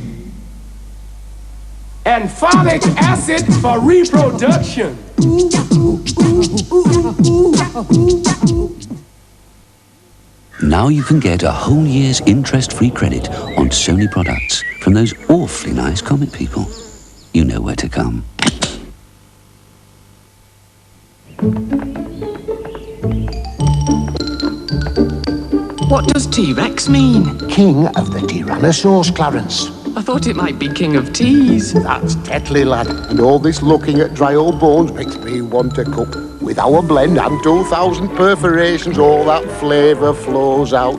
and folic acid for reproduction. Now you can get a whole year's interest-free credit on Sony products from those awfully nice comic people. You know where to come. What does T-Rex mean? King of the Tyrannosaurus, Clarence. I thought it might be king of teas. That's deadly, lad. And all this looking at dry old bones makes me want a cup. With our blend and 2,000 perforations, all that flavour flows out.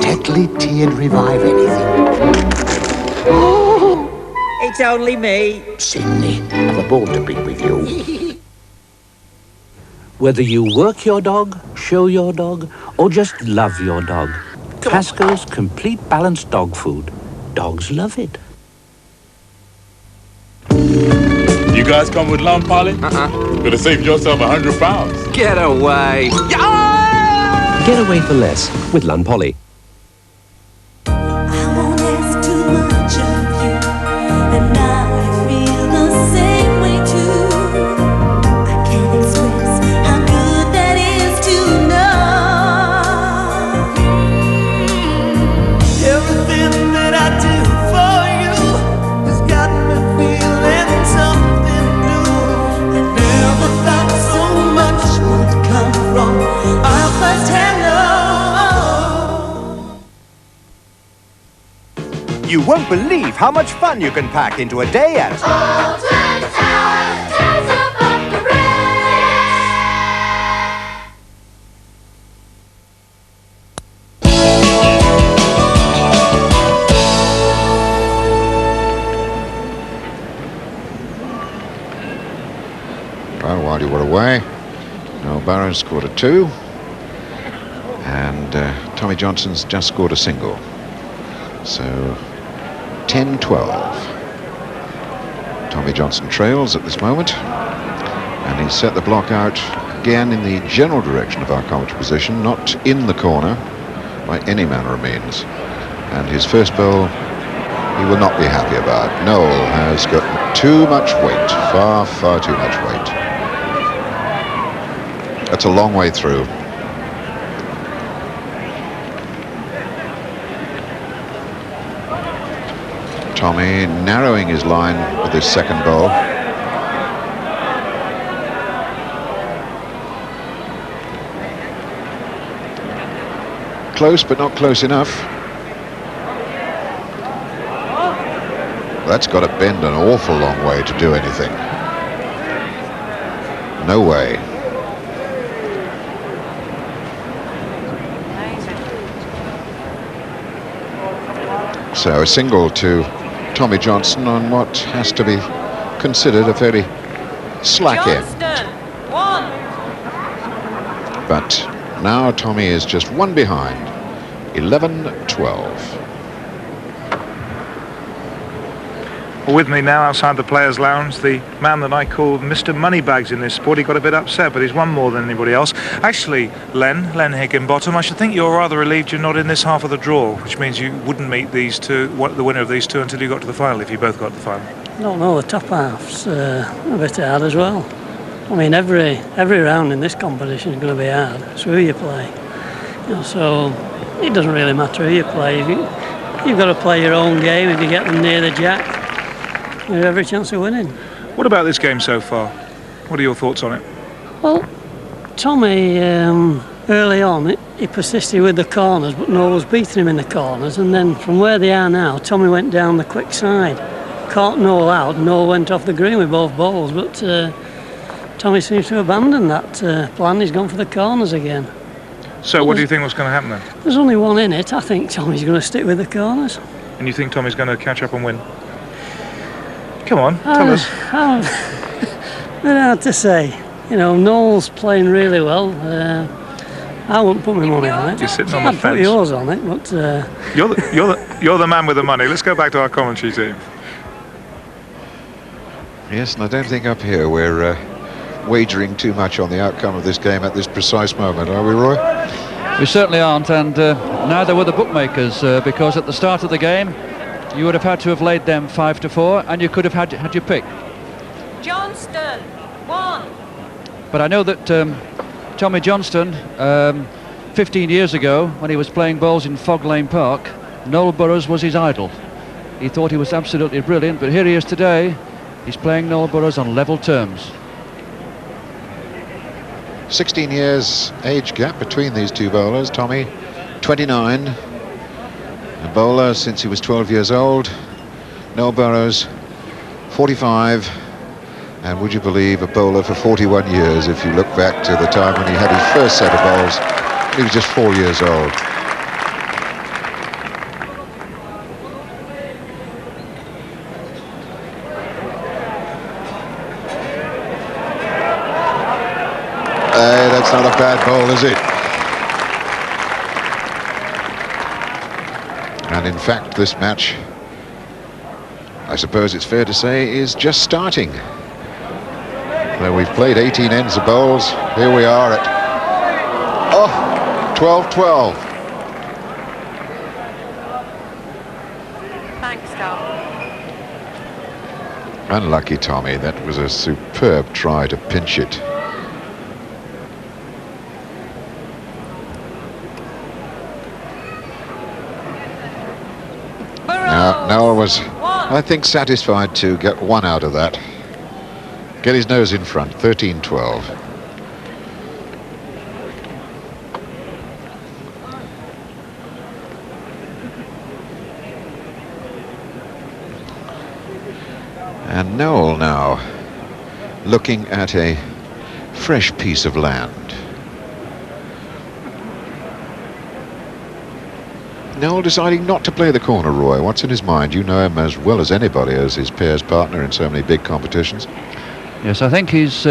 Deadly tea'd revive anything. It's only me. Sydney, I've a bone to pick with you. Whether you work your dog, show your dog, or just love your dog, Pasco's Complete Balanced Dog Food. Dogs love it. You guys come with Lum Polly? Could have saved yourself 100 pounds. Get away. Get away for less with Lun Polly. Everything that I do for You won't believe how much fun you can pack into a day at Well, while you were away, Noel Burrows scored a 2, and Tommy Johnston's just scored a single. So 10-12. Tommy Johnston trails at this moment, and he's set the block out again in the general direction of our commentary position, not in the corner by any manner of means. And his first bowl he will not be happy about. Noel has got too much weight, far, far too much weight. That's a long way through. Tommy narrowing his line with his second bowl. Close, but not close enough. That's got to bend an awful long way to do anything. No way. So a single to Tommy Johnston on what has to be considered a very slack end. But now Tommy is just one behind, 11-12. With me now outside the Players' Lounge, the man that I call Mr. Moneybags in this sport. He got a bit upset, but he's won more than anybody else. Actually, Len Higginbottom, I should think you're rather relieved you're not in this half of the draw, which means you wouldn't meet these two, the winner of these two, until you got to the final, if you both got to the final. No, the top half's a bit hard as well. I mean, every round in this competition is going to be hard. It's who you play. You know, so it doesn't really matter who you play. You've got to play your own game. If you get them near the jack, you have every chance of winning. What about this game so far? What are your thoughts on it? Well, Tommy, early on, he persisted with the corners, but Noel was beating him in the corners. And then from where they are now, Tommy went down the quick side. Caught Noel out, Noel went off the green with both balls, but Tommy seems to have abandoned that plan. He's gone for the corners again. So what do you think was going to happen then? There's only one in it. I think Tommy's going to stick with the corners. And you think Tommy's going to catch up and win? Come on, tell us. Bit hard to say. You know, Noel's playing really well. I wouldn't put my money on it. You're sitting on the fence. I'd put yours on it, but... You're the man with the money. Let's go back to our commentary team. Yes, and I don't think up here we're wagering too much on the outcome of this game at this precise moment, are we, Roy? We certainly aren't, and neither were the bookmakers, because at the start of the game you would have had to have laid them 5-4, and you could have had your pick. Johnston, 1. But I know that Tommy Johnston, 15 years ago, when he was playing bowls in Fog Lane Park, Noel Burrows was his idol. He thought he was absolutely brilliant, but here he is today. He's playing Noel Burrows on level terms. 16 years age gap between these two bowlers. Tommy, 29. A bowler since he was 12 years old. Noel Burrows, 45. And would you believe, a bowler for 41 years if you look back to the time when he had his first set of bowls. He was just 4 years old. That's not a bad bowl, is it? And in fact, this match, I suppose it's fair to say, is just starting. Well, we've played 18 ends of bowls. Here we are at 12-12. Thanks, Tom. Unlucky Tommy. That was a superb try to pinch it. Noel was, I think, satisfied to get one out of that. Get his nose in front, 13-12. And Noel now looking at a fresh piece of land. Noel deciding not to play the corner, Roy. What's in his mind? You know him as well as anybody as his pairs partner in so many big competitions. Yes, I think he's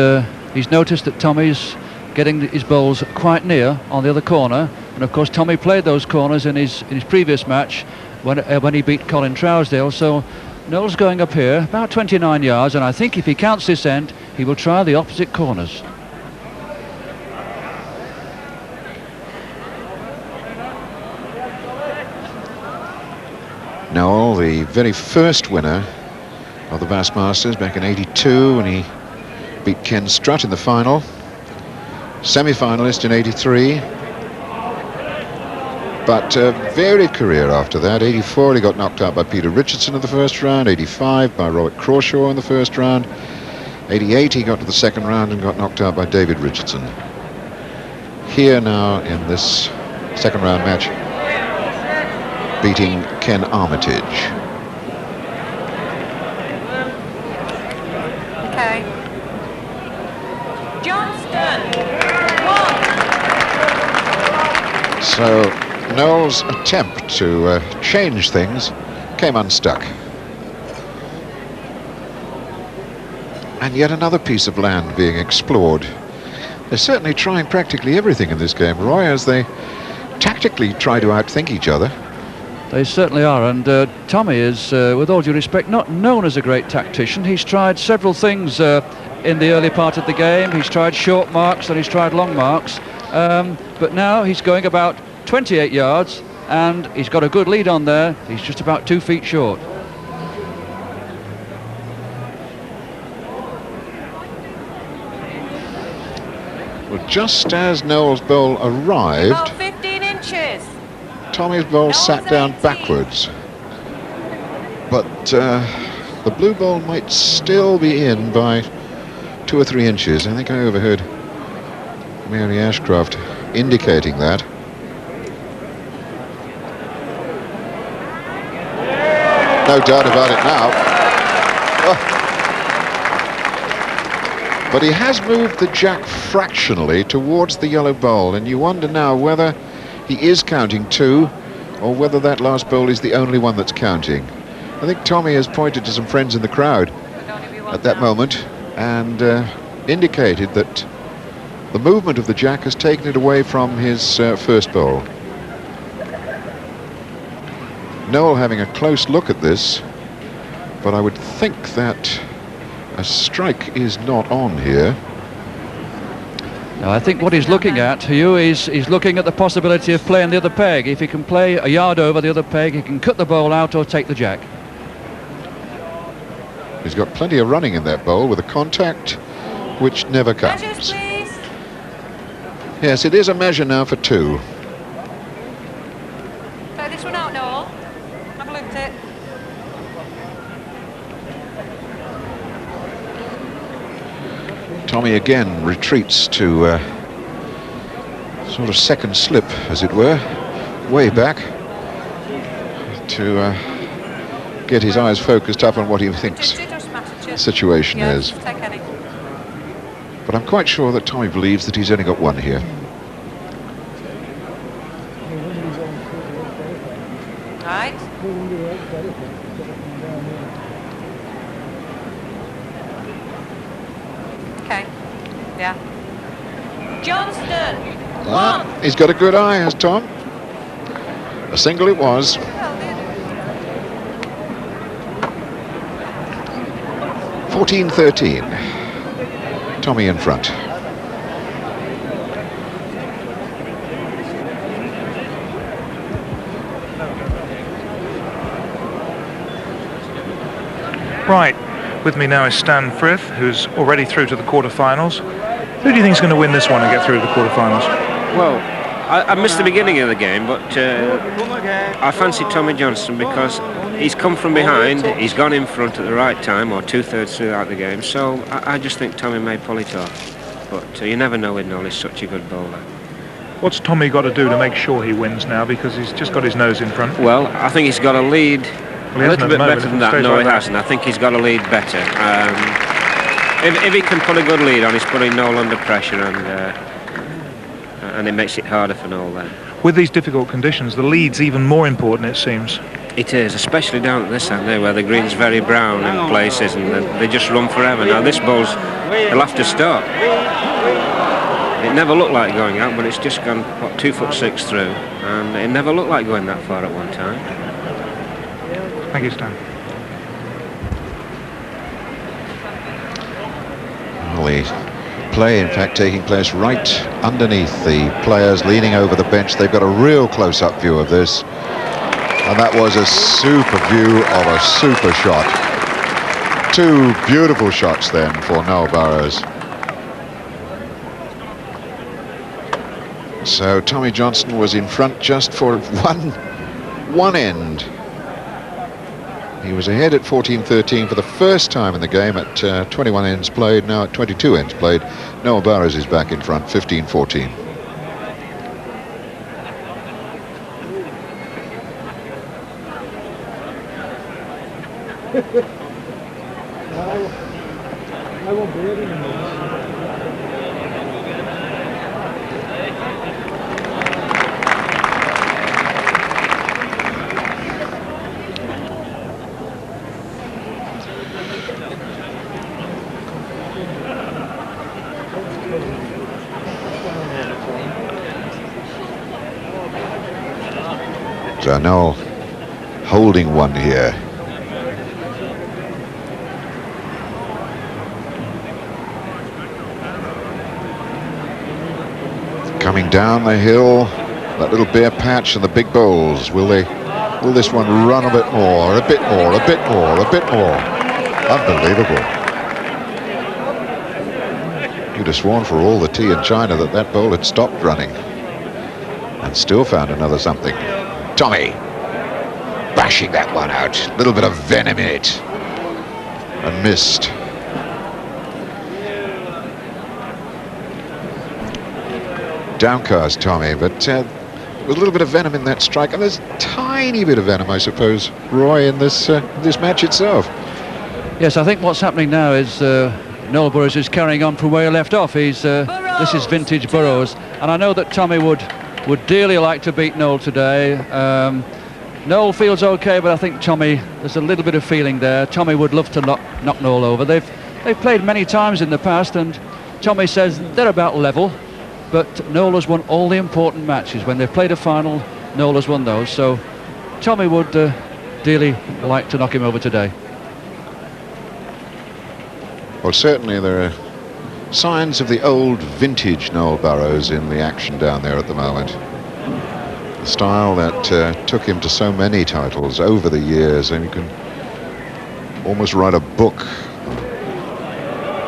noticed that Tommy's getting his bowls quite near on the other corner, and of course Tommy played those corners in his previous match when he beat Colin Trousdale. So Noel's going up here about 29 yards, and I think if he counts this end, he will try the opposite corners. Noel, the very first winner of the Bass Masters back in '82 when he beat Ken Strutt in the final. Semi-finalist in '83. But varied career after that. '84 he got knocked out by Peter Richardson in the first round. '85 by Robert Crawshaw in the first round. '88 he got to the second round and got knocked out by David Richardson. Here now in this second round match, beating Ken Armitage. Okay. Johnston. So Noel's attempt to change things came unstuck. And yet another piece of land being explored. They're certainly trying practically everything in this game, Roy, as they tactically try to outthink each other. They certainly are, and Tommy is, with all due respect, not known as a great tactician. He's tried several things in the early part of the game. He's tried short marks and he's tried long marks, but now he's going about 28 yards and he's got a good lead on there. He's just about 2 feet short. Well, just as Noel's bowl arrived, About 15 inches. Tommy's bowl sat down backwards, but the blue bowl might still be in by 2 or 3 inches. I think I overheard Mary Ashcroft indicating that. No doubt about it now. But he has moved the jack fractionally towards the yellow bowl, and you wonder now whether he is counting 2 or whether that last bowl is the only one that's counting. I think Tommy has pointed to some friends in the crowd at that moment and indicated that the movement of the jack has taken it away from his first bowl. Noel having a close look at this, but I would think that a strike is not on here. Now, I think what he's looking at, Hugh, is he's looking at the possibility of playing the other peg. If he can play a yard over the other peg, he can cut the bowl out or take the jack. He's got plenty of running in that bowl with a contact which never comes. Measures, please. Yes, it is a measure now for 2. Play this one out, Noel. Have a look at it. Tommy again retreats to sort of second slip, as it were, way back to get his eyes focused up on what he thinks the situation is. But I'm quite sure that Tommy believes that he's only got 1 here. Right. Okay. Yeah. Johnston. He's got a good eye, has Tom. A single it was. 14-13. Tommy in front. Right, with me now is Stan Frith, who's already through to the quarterfinals. Who do you think is going to win this one and get through to the quarterfinals? Well, I missed the beginning of the game, but I fancy Tommy Johnston because he's come from behind, he's gone in front at the right time, or 2/3 throughout the game, so I just think Tommy may pull it off. But you never know with Noel, he's such a good bowler. What's Tommy got to do to make sure he wins now, because he's just got his nose in front? Well, I think he's got to lead A little bit better than that. No, he hasn't. I think he's got to lead better. If he can put a good lead on, he's putting Noel under pressure, and it makes it harder for Noel then. With these difficult conditions, the lead's even more important, it seems. It is, especially down at this end there, where the green's very brown in places, and they just run forever. Now this ball's, they'll have to stop. It never looked like going out, but it's just gone, what, 2'6" through, and it never looked like going that far at one time. Thank you, Stan. Well, the play, in fact, taking place right underneath the players leaning over the bench. They've got a real close-up view of this. And that was a super view of a super shot. Two beautiful shots then for Noel Burrows. So Tommy Johnston was in front just for one end. He was ahead at 14-13 for the first time in the game at 21 ends played. Now at 22 ends played, Noel Burrows is back in front, 15-14. I won't be ready anymore. So Noel holding one here. Coming down the hill, that little bare patch and the big bowls. Will this one run a bit more, a bit more, a bit more, a bit more? Unbelievable. You'd have sworn for all the tea in China that bowl had stopped running. And still found another something. Tommy bashing that one out. A little bit of venom in it. And missed. Downcast Tommy, but with a little bit of venom in that strike, and there's a tiny bit of venom, I suppose, Roy, in this match itself. Yes, I think what's happening now is Noel Burrows is carrying on from where he left off. This is vintage Burrows, and I know that Tommy would dearly like to beat Noel today. Noel feels okay, but I think Tommy, there's a little bit of feeling there. Tommy would love to knock Noel over. They've played many times in the past, and Tommy says they're about level. But Noel has won all the important matches. When they've played a final, Noel has won those. So Tommy would dearly like to knock him over today. Well, certainly there are signs of the old vintage Noel Burrows in the action down there at the moment. The style that took him to so many titles over the years, and you can almost write a book,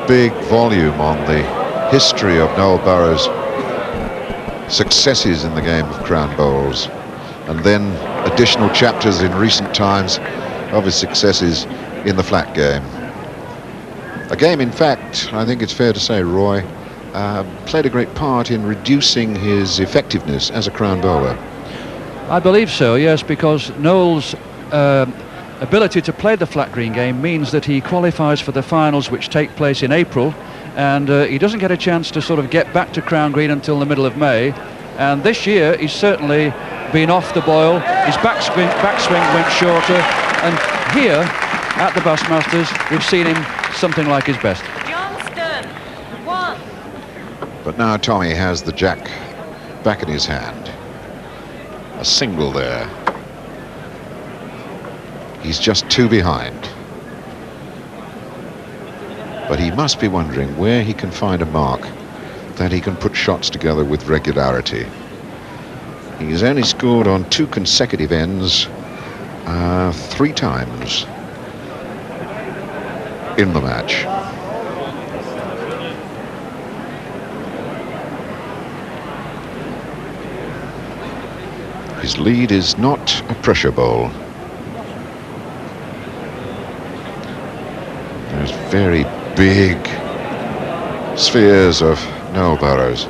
big volume on the history of Noel Burrows' successes in the game of crown bowls, and then additional chapters in recent times of his successes in the flat game. A game, in fact, I think it's fair to say, Roy, played a great part in reducing his effectiveness as a crown bowler. I believe so, yes, because Noel's ability to play the flat green game means that he qualifies for the finals, which take place in April, and he doesn't get a chance to sort of get back to crown green until the middle of May. And this year he's certainly been off the boil. His backswing went shorter, and here at the Bassmasters we've seen him something like his best. Johnston, one. But now Tommy has the jack back in his hand. A single there. He's just two behind. But he must be wondering where he can find a mark that he can put shots together with regularity. He's only scored on 2 consecutive ends 3 times in the match. His lead is not a pressure bowl. There's very big spheres of Noel Burrows.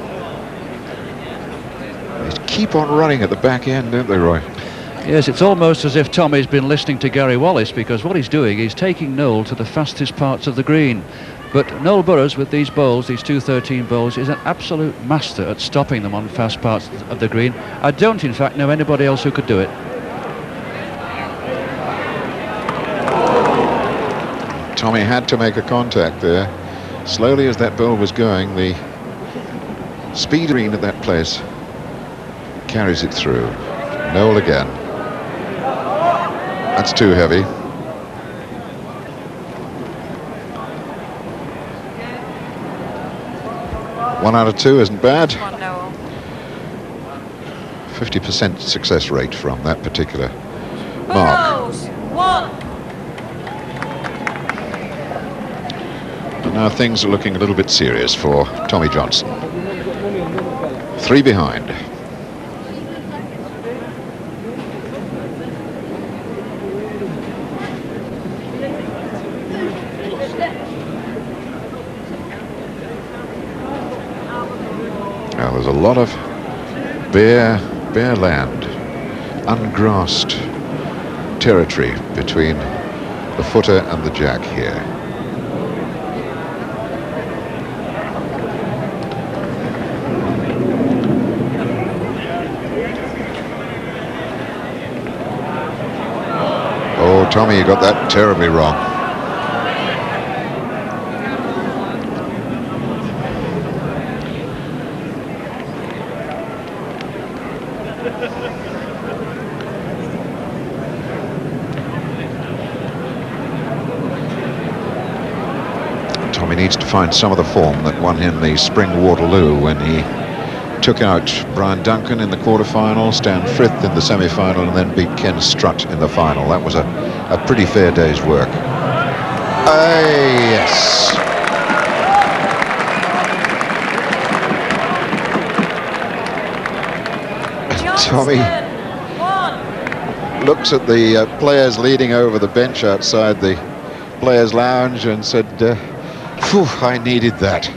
They keep on running at the back end, don't they, Roy? Yes, it's almost as if Tommy's been listening to Gary Wallace, because what he's doing is taking Noel to the fastest parts of the green. But Noel Burrows, with these bowls, these 213 bowls, is an absolute master at stopping them on fast parts of the green. I don't, in fact, know anybody else who could do it. Tommy had to make a contact there. Slowly as that bowl was going, the speed green at that place carries it through. Noel again. That's too heavy. One out of two isn't bad. 50% success rate from that particular mark. Burrows, 1. And now things are looking a little bit serious for Tommy Johnston. 3 behind. Now there's a lot of bare land, ungrassed territory between the footer and the jack here. Oh, Tommy, you got that terribly wrong. Tommy needs to find some of the form that won him the Spring Waterloo when he took out Brian Duncan in the quarterfinal, Stan Frith in the semi-final, and then beat Ken Strutt in the final. That was a pretty fair day's work. Yes. Tommy looks at the players leading over the bench outside the players' lounge and said, "Phew, I needed that."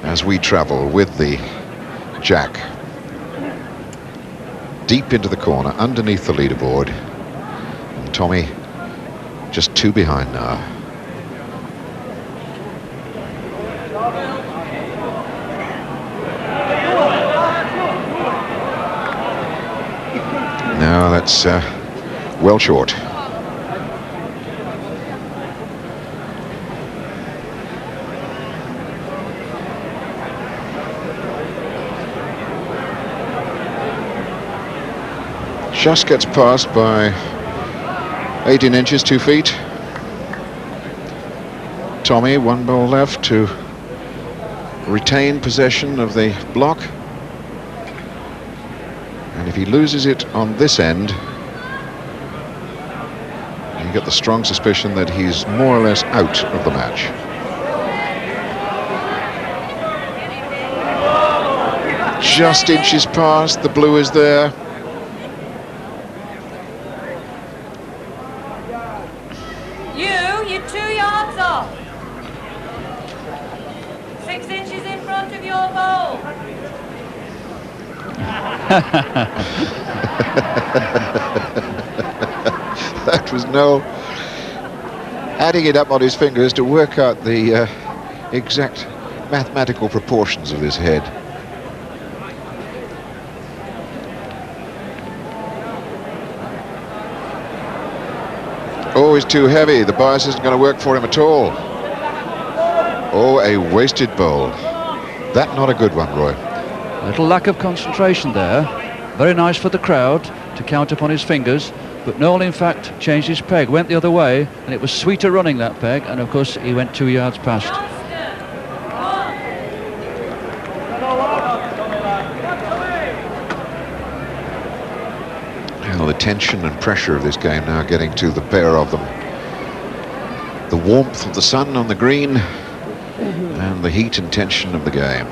As we travel with the jack deep into the corner underneath the leaderboard, and Tommy just 2 behind now. Now that's well short. Just gets past by 18 inches, 2 feet. Tommy, 1 ball left to retain possession of the block. And if he loses it on this end, you get the strong suspicion that he's more or less out of the match. Just inches past, the blue is there. You're 2 yards off. 6 inches in front of your bowl. That was Noel adding it up on his fingers to work out the exact mathematical proportions of this head. Oh, he's too heavy. The bias isn't going to work for him at all. Oh, a wasted bowl. That not a good one, Roy. A little lack of concentration there. Very nice for the crowd to count upon his fingers, but Noel in fact changed his peg, went the other way, and it was sweeter running that peg, and of course he went 2 yards past. Well, the tension and pressure of this game now getting to the pair of them. The warmth of the sun on the green and the heat and tension of the game.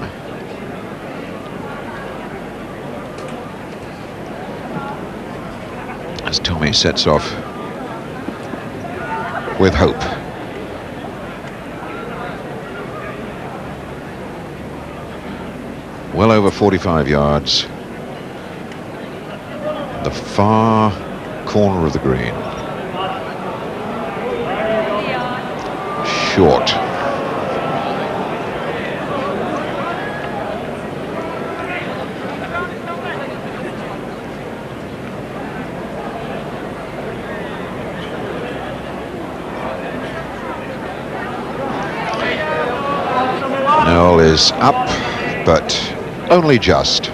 As Tommy sets off with hope. well over 45 yards. The far corner of the green. Short. Noel is up, but only just.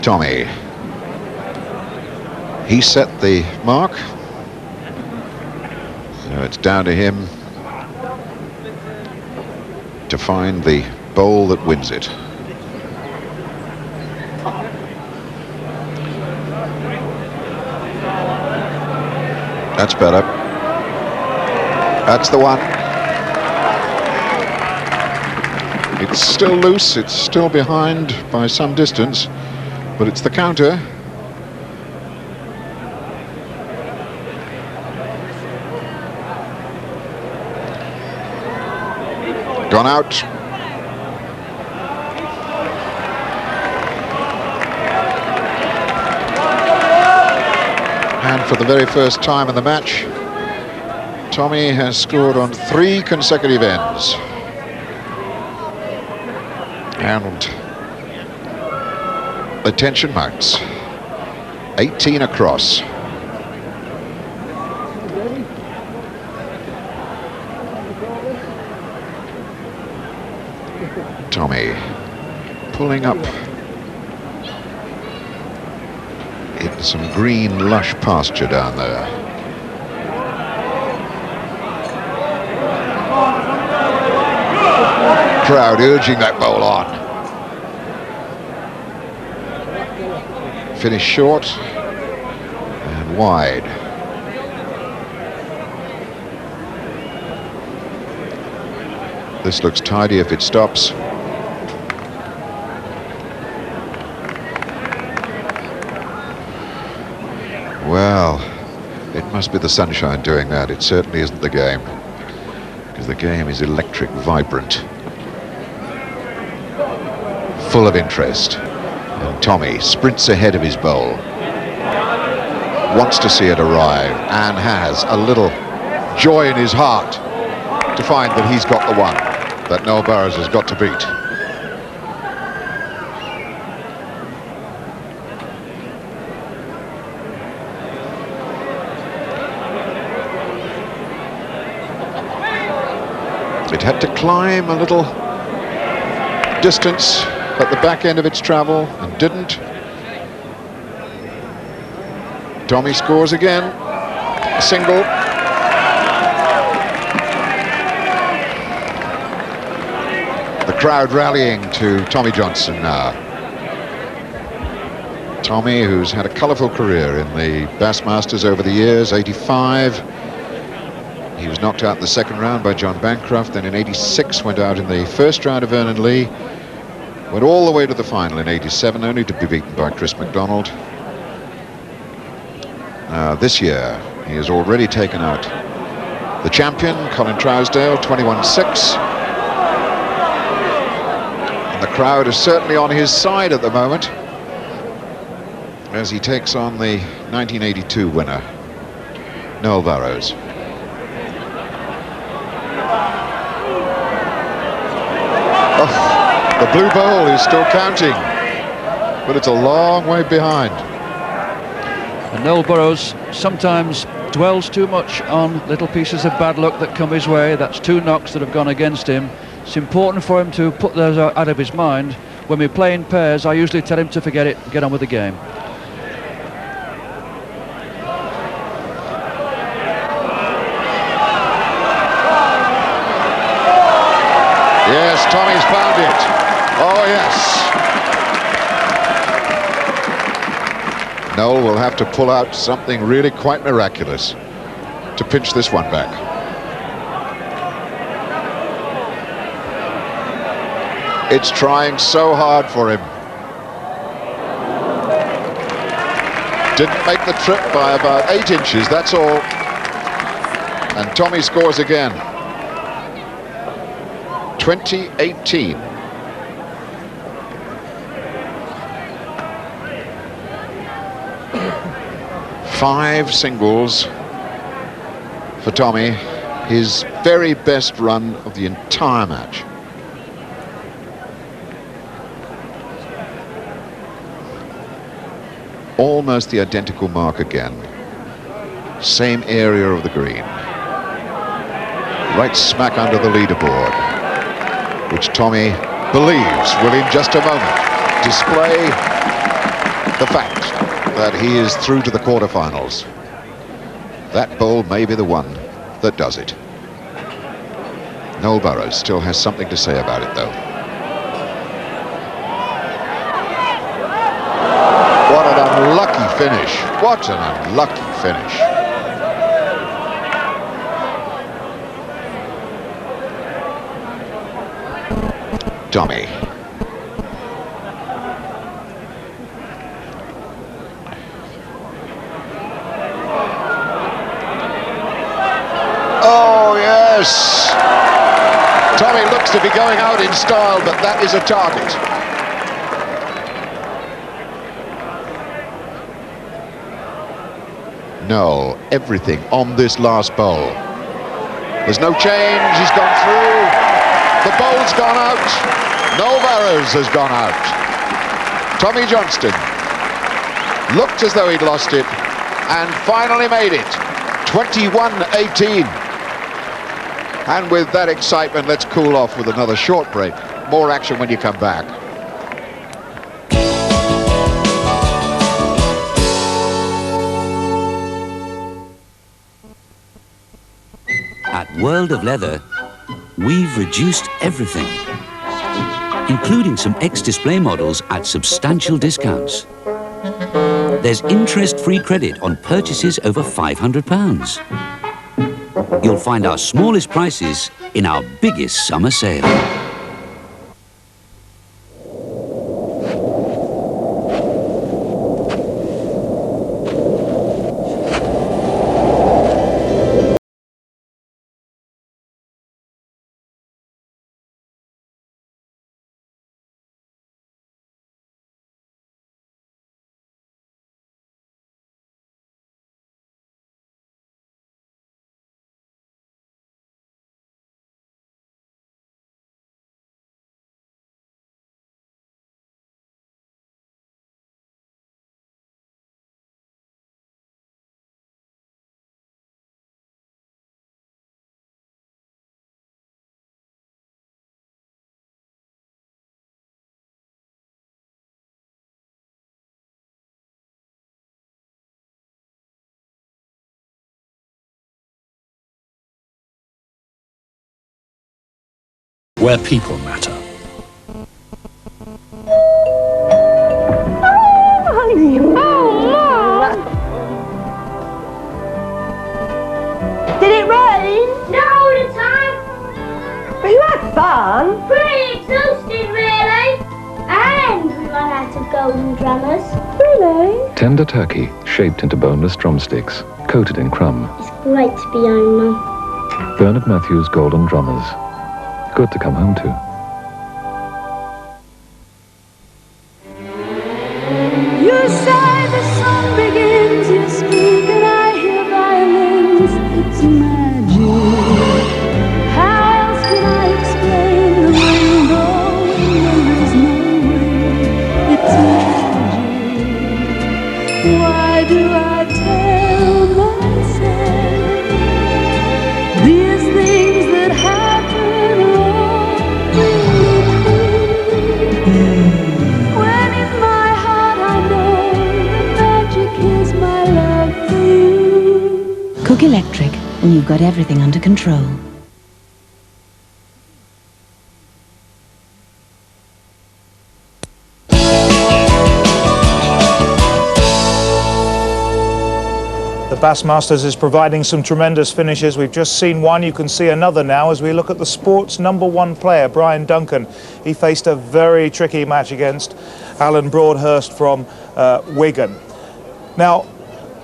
Tommy. He set the mark. So it's down to him to find the bowl that wins it. That's better. That's the one. It's still loose, it's still behind by some distance, but it's the counter. Gone out. And for the very first time in the match, Tommy has scored on 3 consecutive ends. And the tension mounts. 18 across. Tommy pulling up in some green lush pasture down there. Crowd urging that bowl on. Finish short and wide. This looks tidy if it stops. Well, it must be the sunshine doing that. It certainly isn't the game, because the game is electric, vibrant, full of interest. And Tommy sprints ahead of his bowl, wants to see it arrive, and has a little joy in his heart to find that he's got the one that Noel Burrows has got to beat. It had to climb a little distance at the back end of its travel and didn't. Tommy scores again, a single. The crowd rallying to Tommy Johnston now. Tommy, who's had a colourful career in the Bassmasters over the years, 85. He was knocked out in the second round by John Bancroft, then in 86 went out in the first round of Vernon Lee, went all the way to the final in 87, only to be beaten by Chris MacDonald. This year, he has already taken out the champion, Colin Trousdale, 21-6. And the crowd is certainly on his side at the moment, as he takes on the 1982 winner, Noel Burrows. The blue bowl is still counting, but it's a long way behind. And Noel Burrows sometimes dwells too much on little pieces of bad luck that come his way. That's 2 knocks that have gone against him. It's important for him to put those out of his mind. When we play in pairs, I usually tell him to forget it, get on with the game. Yes, Tommy's found it. Oh, yes. Noel will have to pull out something really quite miraculous to pinch this one back. It's trying so hard for him. Didn't make the trip by about 8 inches, that's all. And Tommy scores again. 2018. 5 singles for Tommy, his very best run of the entire match. Almost the identical mark again. Same area of the green. Right smack under the leaderboard, which Tommy believes will in just a moment display the fact that he is through to the quarterfinals. That bowl may be the one that does it. Noel Burrows still has something to say about it, though. What an unlucky finish. What an unlucky finish. Tommy. Oh, yes. Tommy looks to be going out in style, but that is a target. No, everything on this last bowl. There's no change, he's gone through. The bowl's gone out. Noel Burrows has gone out. Tommy Johnston looked as though he'd lost it and finally made it. 21-18. And with that excitement, let's cool off with another short break. More action when you come back. At World of Leather, we've reduced everything, including some X-display models at substantial discounts. There's interest-free credit on purchases over £500. You'll find our smallest prices in our biggest summer sale. Where people matter. Did it rain? Not all the time. But you had fun. Pretty exhausted, really. And we ran out of golden drummers. Really? Tender turkey, shaped into boneless drumsticks, coated in crumb. It's great to be home, Mum. Bernard Matthews' Golden Drummers. Good to come home to. You say the song begins, you speak and I hear violins. It's magic. How else can I explain the rainbow when there is no rain? It's magic. Why do I tell myself these things that happen are really true? When in my heart I know the magic is my love for you. Cook Electric, and you've got everything under control. The Bassmasters is providing some tremendous finishes. We've just seen one. You can see another now as we look at the sport's #1 player, Brian Duncan. He faced a very tricky match against Alan Broadhurst from Wigan. Now,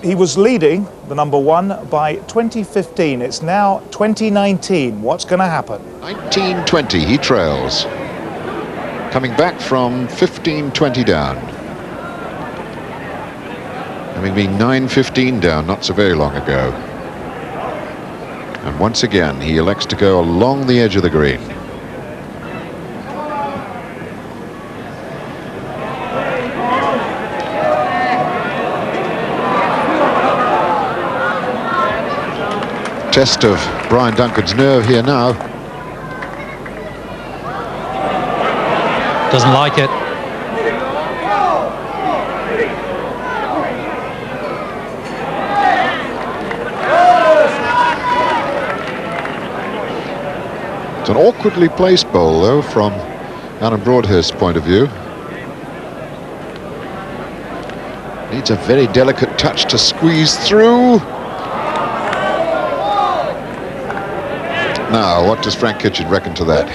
he was leading the #1 by 2015. It's now 2019. What's going to happen? 19-20, he trails. Coming back from 15-20 down. having been 9-15 down not so very long ago. And once again, he elects to go along the edge of the green. Test of Brian Duncan's nerve here now. Doesn't like it. It's an awkwardly placed bowl, though, from Alan Broadhurst's point of view. Needs a very delicate touch to squeeze through. Now, what does Frank Kitchen reckon to that?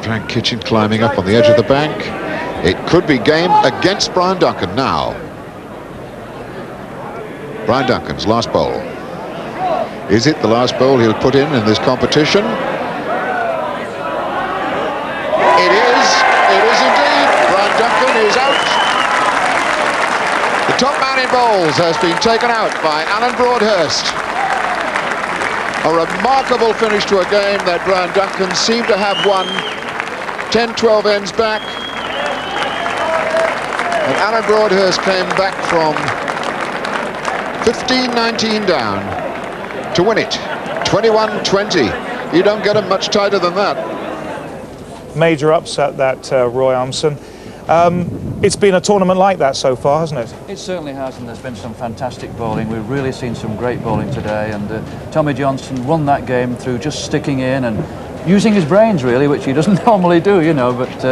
Frank Kitchen climbing up on the edge of the bank. It could be game against Brian Duncan now. Brian Duncan's last bowl. Is it the last bowl he'll put in this competition? It is indeed. Brian Duncan is out. The top man in bowls has been taken out by Alan Broadhurst. A remarkable finish to a game that Brian Duncan seemed to have won 10-12 ends back. And Alan Broadhurst came back from 15-19 down to win it 21-20. You don't get them much tighter than that. Major upset that, Roy Armson. It's been a tournament like that so far, hasn't it? It certainly has, and there's been some fantastic bowling. We've really seen some great bowling today, and Tommy Johnston won that game through just sticking in and using his brains, really, which he doesn't normally do, you know, but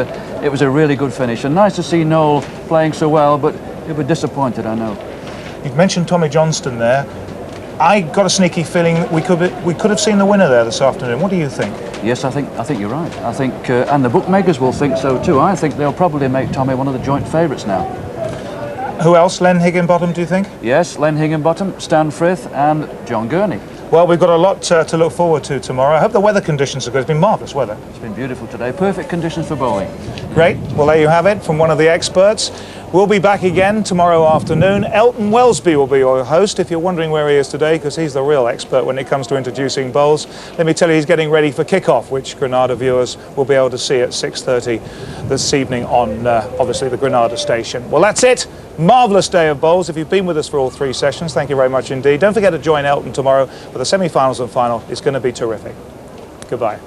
it was a really good finish. And nice to see Noel playing so well, but he'll be disappointed, I know. You've mentioned Tommy Johnston there. I got a sneaky feeling that we could have seen the winner there this afternoon. What do you think? Yes, I think you're right. I think, and the bookmakers will think so too. I think they'll probably make Tommy one of the joint favourites now. Who else? Len Higginbottom, do you think? Yes, Len Higginbottom, Stan Frith and John Gurney. Well, we've got a lot to look forward to tomorrow. I hope the weather conditions are good. It's been marvellous weather. It's been beautiful today. Perfect conditions for bowling. Great. Well, there you have it from one of the experts. We'll be back again tomorrow afternoon. Elton Wellesby will be your host. If you're wondering where he is today, because he's the real expert when it comes to introducing bowls, let me tell you he's getting ready for kick-off, which Granada viewers will be able to see at 6:30 this evening on, obviously, the Granada station. Well, that's it. Marvellous day of bowls. If you've been with us for all 3 sessions, thank you very much indeed. Don't forget to join Elton tomorrow for the semi-finals and final. It's going to be terrific. Goodbye.